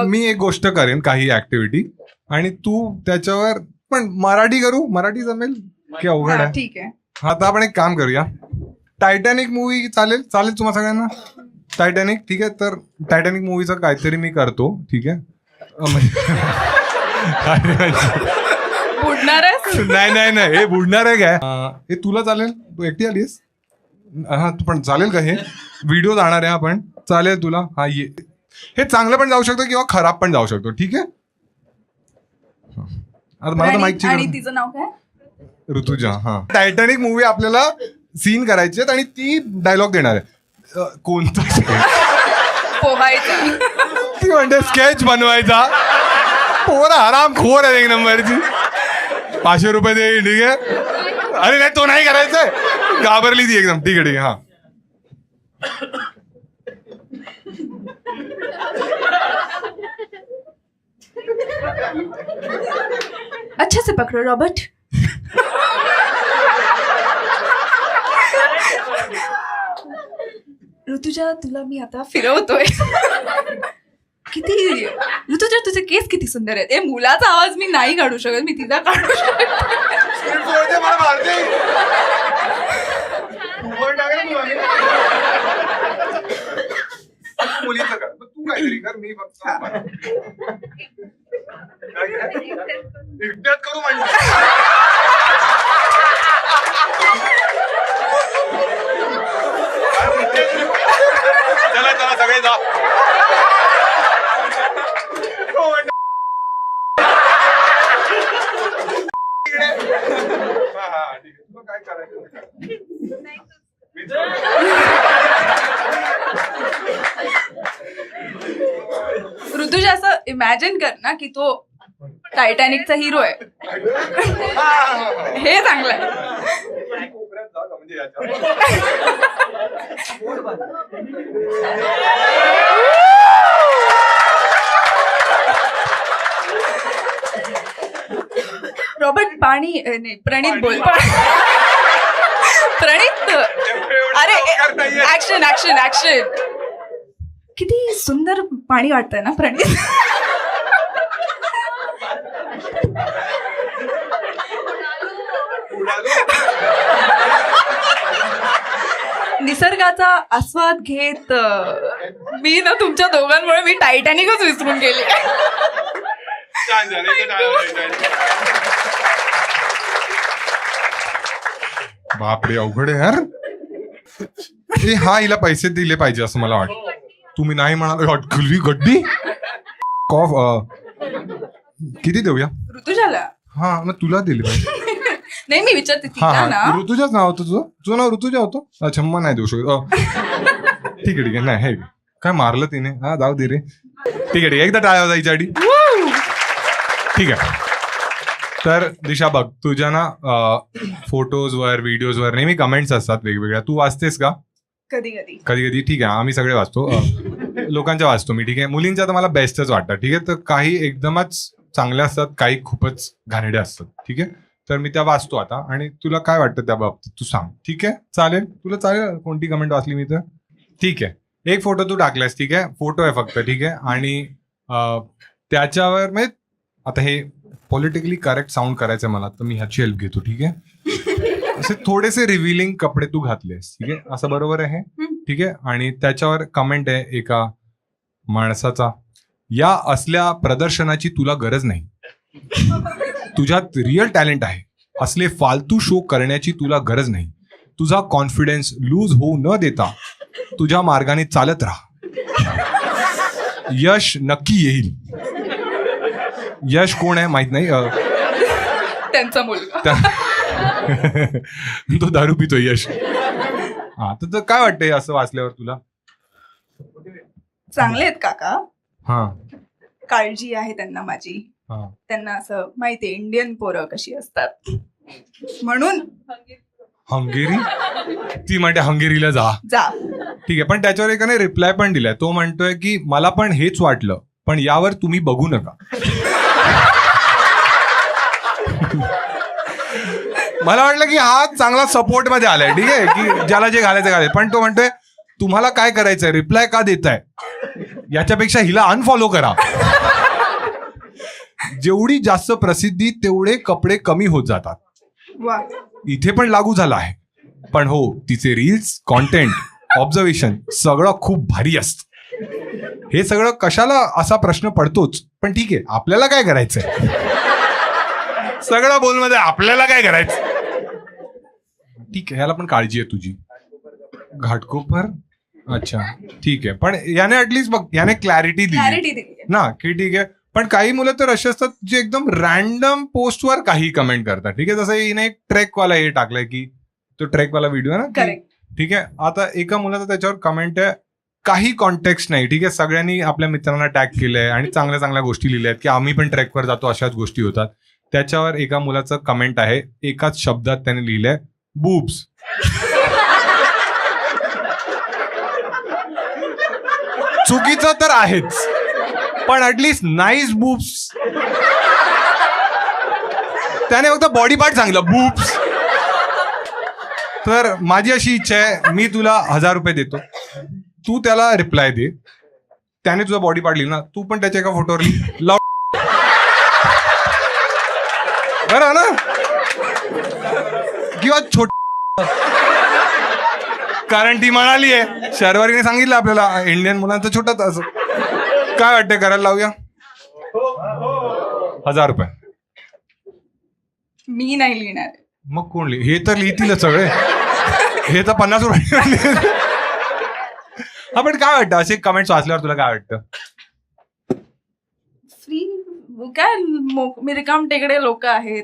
मी एक गोष्ट करेन, काही ऍक्टिव्हिटी, आणि तू त्याच्यावर पण मराठी करू. मराठी जमेल की अवघड आहे?
ठीक आहे.
आता आपण एक काम करूया. टायटॅनिक मूवी चालेल तुम्हा सगळ्यांना? टायटॅनिक. ठीक आहे. तर टायटॅनिक मूवीचं काहीतरी मी करतो. ठीक आहे. नाही, हे बुडणार आहे काय? हे तुला चालेल? तू एकटी आलीस? हा, तू पण चालेल का? हे व्हिडिओ जाणार आहे आपण. चालेल तुला? हा, ये. हे चांगलं पण जाऊ शकतो किंवा खराब पण जाऊ शकतो. ठीक आहे. आता मला तर माहिती.
आणि तिचं नाव काय?
ऋतुजा. हा, टायटॅनिक मूवी आपल्याला सीन करायची आहेत आणि ती डायलॉग देणार आहे. कोणता?
पोहायचा.
ती म्हणते स्केच बनवायचा. पोरा हरामखोर आहे एक नंबरची. 500 रुपये दे. ठीक आहे. अरे नाही, तो नाही करायचंय. घाबरली ती एकदम. ठीक आहे. हा,
अच्छा से पकड़ो रॉबर्ट. ऋतुजा, तुला मी आता फिरवतोय. किती ऋतुजा, तुझे केस किती सुंदर आहेत. मुलाचा आवाज मी नाही काढू शकत, मी तिचा काढू शकते.
मुलीचं कर, तू काहीतरी कर, मी फक्त एकट्यात करू म्हणजे. चला सगळे जा.
ऋतुजा असं इमॅजिन कर ना की तो टायटॅनिकचा हिरो आहे. हे चांगलं आहे. रॉबर्ट पाणी नाही प्रणित बोल. प्रणित अरे ऍक्शन ऍक्शन ऍक्शन. किती सुंदर पाणी वाटतंय ना प्रणित. निसर्गाचा आस्वाद घेत मी ना तुमच्या दोघांमुळे मी टायटॅनिकच विसरून गेले.
बापरे अवघड आहे यार. हा हिला पैसे दिले पाहिजे असं मला वाटतं. तुम्ही नाही म्हणाल अटकली गड्डी. कॉफ किती देऊया?
ऋतुजाला
हा मग तुला दिली पाहिजे.
नाही मी विचारते
हा
तिला ना.
हा ऋतुजाच नाव होतं तुझं नाव ऋतुजा होतं. अच्छा मग नाही देऊ शकत. ठीक आहे नाही हे काय मारलं तिने. हा जाऊ दे रे. ठीक आहे एकदा टाळ्या जायची आधी. ठीक आहे. तर दिशा बघ तुझ्या ना फोटोजवर व्हिडिओजवर नेहमी कमेंट्स असतात वेगवेगळ्या. तू वाचतेस का?
कधी कधी
कधी कधी. ठीक आहे आम्ही सगळे वाचतो. लोकांच्या वाचतो मी. ठीक आहे मुलींच्या तर मला बेस्टच वाटतं. ठीक आहे तर काही एकदमच चांगल्या असतात काही खूपच घाणेड्या असतात. ठीक आहे तर मी त्या वाचतो आता आणि तुला काय वाटतं त्या बाबतीत तू सांग. ठीक आहे चालेल तुला चालेल कोणती कमेंट वाचली मी तर. ठीक आहे एक फोटो तू टाकलास. ठीक आहे फोटो आहे फक्त. ठीक आहे आणि त्याच्यावर म्हणजे आता हे पॉलिटिकली करेक्ट साऊंड करायचं मला तर मी ह्याची हेल्प घेतो. ठीक आहे असे थोडेसे रिव्हिलिंग कपडे तू घातलेस. ठीक आहे असं बरोबर आहे. ठीक आहे आणि त्याच्यावर कमेंट आहे एका माणसाचा. या असल्या प्रदर्शनाची तुला गरज नाही. तुझ्यात रिअल टॅलेंट आहे. असले फालतू शो करण्याची तुला गरज नाही. तुझा कॉन्फिडन्स लूज होऊ न देता तुझ्या मार्गाने चालत राहा. यश नक्की येईल. यश कोण आहे माहित नाही.
त्यांचा मुलगा.
तो दारू पितो यश. हा तर काय वाटतंय असं वाचल्यावर तुला?
चांगले आहेत काका.
हा
काळजी आहे त्यांना माझी. त्यांना असं माहितीये इंडियन पोरं कशी असतात म्हणून.
हंगेरी ती म्हणते हंगेरीला जा. ठीक आहे पण त्याच्यावर एकाने रिप्लाय पण दिलाय. तो म्हणतोय की मला पण हेच वाटलं पण यावर तुम्ही बघू नका. मला वाटलं की हा चांगला सपोर्ट मध्ये आलाय. ठीक आहे की ज्याला जे घालायचं घालाय. पण तो म्हणतोय तुम्हाला काय करायचंय रिप्लाय का देताय याच्यापेक्षा हिला अनफॉलो करा. जेवढी जास्त प्रसिद्धी तेवढे कपडे कमी होत जातात.
वा
इथे पण लागू झाला आहे. पण हो तिचे रील्स कॉन्टेंट ऑब्झर्वेशन सगळं खूप भारी असतं. हे सगळं कशाला असा प्रश्न पडतोच. पण ठीक आहे आपल्याला काय करायचंय. सगळं बोलमध्ये आपल्याला काय करायचं. ठीक आहे ह्याला पण काळजी आहे तुझी. घाटकोपर अच्छा ठीक आहे पण याने ऍटलीस्ट बघ याने क्लॅरिटी दिली ना की ठीक आहे. पण काही मुलं तर असे असतात जे एकदम रॅन्डम पोस्टवर काही कमेंट करतात. ठीक आहे जसं हिने एक ट्रेकवाला हे टाकलंय की तो ट्रेकवाला व्हिडिओ ना. ठीक आहे आता एका मुलाचं त्याच्यावर कमेंट आहे काही कॉन्टेक्स्ट नाही. ठीक आहे सगळ्यांनी आपल्या मित्रांना टॅग केलंय आणि चांगल्या चांगल्या गोष्टी लिहिल्या आहेत की आम्ही पण ट्रेकवर जातो अशाच गोष्टी होतात. त्याच्यावर एका मुलाचं कमेंट आहे एकाच शब्दात त्याने लिहिलंय बूब्स. चुकीचं तर आहेच पण ऍटलीस्ट नाईस बूब्स. त्याने फक्त बॉडी पार्ट सांगितलं बूब्स. तर माझी अशी इच्छा आहे मी तुला 1000 रुपये देतो. तू त्याला रिप्लाय दे. त्याने तुझा बॉडी पार्ट लिहिला ना तू पण त्याच्या एका फोटोवर लाव. बरं ना किंवा छोट कारण ती म्हणाली आहे शर्वरीने सांगितलं आपल्याला इंडियन मुलांचं छोटच असं. काय वाटतंय करायला लावूया? 1000 रुपये.
मी नाही लिहिणार.
मग कोण हे तर लिहितील सगळे. हे तर 50 रुपये. हा पण काय वाटतं असे कमेंट्स वाचल्यावर तुला काय वाटतं?
फ्री काय मी रिकाम टेकडे लोक आहेत.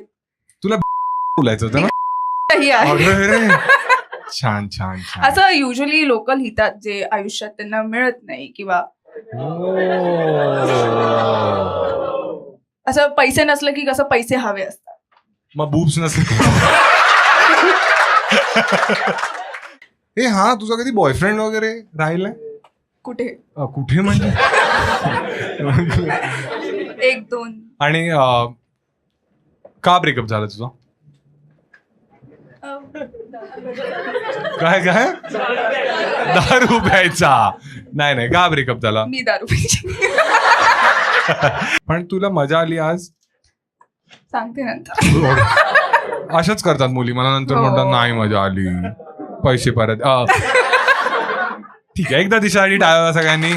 तुला बोलायचं होतं ना. छान छान छान.
असं युजली लोक लिहितात जे आयुष्यात त्यांना मिळत नाही किंवा असं पैसे नसलं की कसं पैसे हवे असतात.
मग बूब्स नसले. ए हा, तुझा कधी बॉयफ्रेंड वगैरे राहिलाय?
कुठे
कुठे म्हणजे?
1-2.
आणि का ब्रेकअप झाला तुझा? काय काय? दारू प्यायचा? नाही का ब्रेकअप झाला?
मी दारू प्यायची.
पण तुला मजा आली आज?
सांगते नंतर.
अशाच करतात मुली, मला नंतर
हो.
म्हणतात नाही मजा आली, पैसे परत. ठीक आहे, एकदा दिशासाठी टाळा सगळ्यांनी.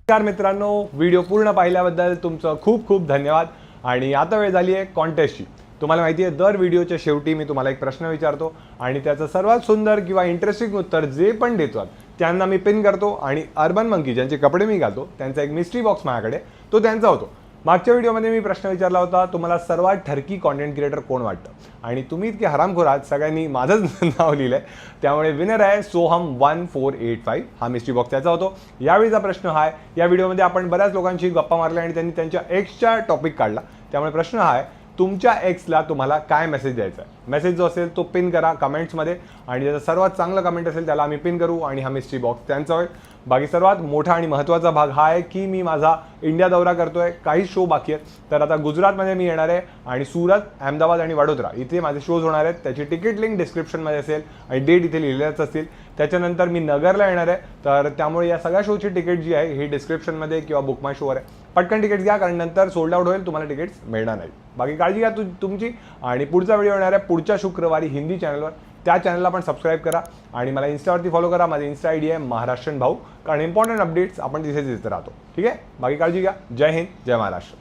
नमस्कार मित्रांनो, व्हिडिओ पूर्ण पाहिल्याबद्दल तुमचं खूप खूप धन्यवाद. आणि आता वेळ झाली आहे कॉन्टेस्टची. तुम्हाला माहिती आहे, दर व्हिडिओच्या शेवटी मी तुम्हाला एक प्रश्न विचारतो आणि त्याचं सर्वात सुंदर किंवा इंटरेस्टिंग उत्तर जे पण देतात त्यांना मी पिन करतो. आणि अर्बन मंकी ज्यांचे कपडे मी घालतो त्यांचा एक मिस्ट्री बॉक्स माझ्याकडे, तो त्यांचा होतो. मागच्या व्हिडिओमध्ये मी प्रश्न विचारला होता, तुम्हाला सर्वात ठरकी कॉन्टेंट क्रिएटर कोण वाटतं, आणि तुम्ही इतके हरामखोर आहात, सगळ्यांनी माझंच नाव लिहिलं आहे. त्यामुळे विनर आहे सोहम 1485. हा मिस्ट्री बॉक्स त्याचा होतो. यावेळीचा प्रश्न हा आहे, या व्हिडिओमध्ये आपण बऱ्याच लोकांशी गप्पा मारल्या आणि त्यांनी त्यांच्या एक्सचा टॉपिक काढला. त्यामुळे प्रश्न हा आहे, तुमच्या एक्सला तुम्हाला काय मेसेज द्यायचा आहे. मेसेज जो असेल तो पिन करा कमेंट्समध्ये, आणि ज्याचा सर्वात चांगलं कमेंट असेल त्याला आम्ही पिन करू, आणि हा मिस्ट्री बॉक्स त्यांचा होईल. बाकी सर्वात मोठा आणि महत्त्वाचा भाग हा आहे की मी माझा इंडिया दौरा करतोय, काही शो बाकी आहेत. तर आता गुजरातमध्ये मी येणार आहे, आणि सुरत, अहमदाबाद आणि वडोदरा इथे माझे शोज होणार आहेत. त्याची तिकीट लिंक डिस्क्रिप्शनमध्ये असेल आणि डेट इथे लिहिलेल्याच असतील. त्याच्यानंतर मी नगरला येणार आहे, तर त्यामुळे या सगळ्या शोची तिकीट जी आहे ही डिस्क्रिप्शनमध्ये किंवा बुक माय शोवर आहे. पटकन तिकीट घ्या, कारण नंतर सोल्ड आउट होईल, तुम्हाला तिकीट्स मिळणार नाही. बाकी काळजी घ्या तुमची. आणि पुढचा व्हिडिओ येणार आहे पुढच्या शुक्रवारी हिंदी चॅनलवर. त्या चॅनलला पण सबस्क्राईब करा, आणि मला इन्स्टावरती फॉलो करा. माझी इन्स्टा आय डी आहे महाराष्ट्रन भाऊ, कारण इम्पॉर्टंट अपडेट्स आपण तिथेच देत राहतो. ठीक आहे, बाकी काळजी घ्या. जय हिंद, जय महाराष्ट्र.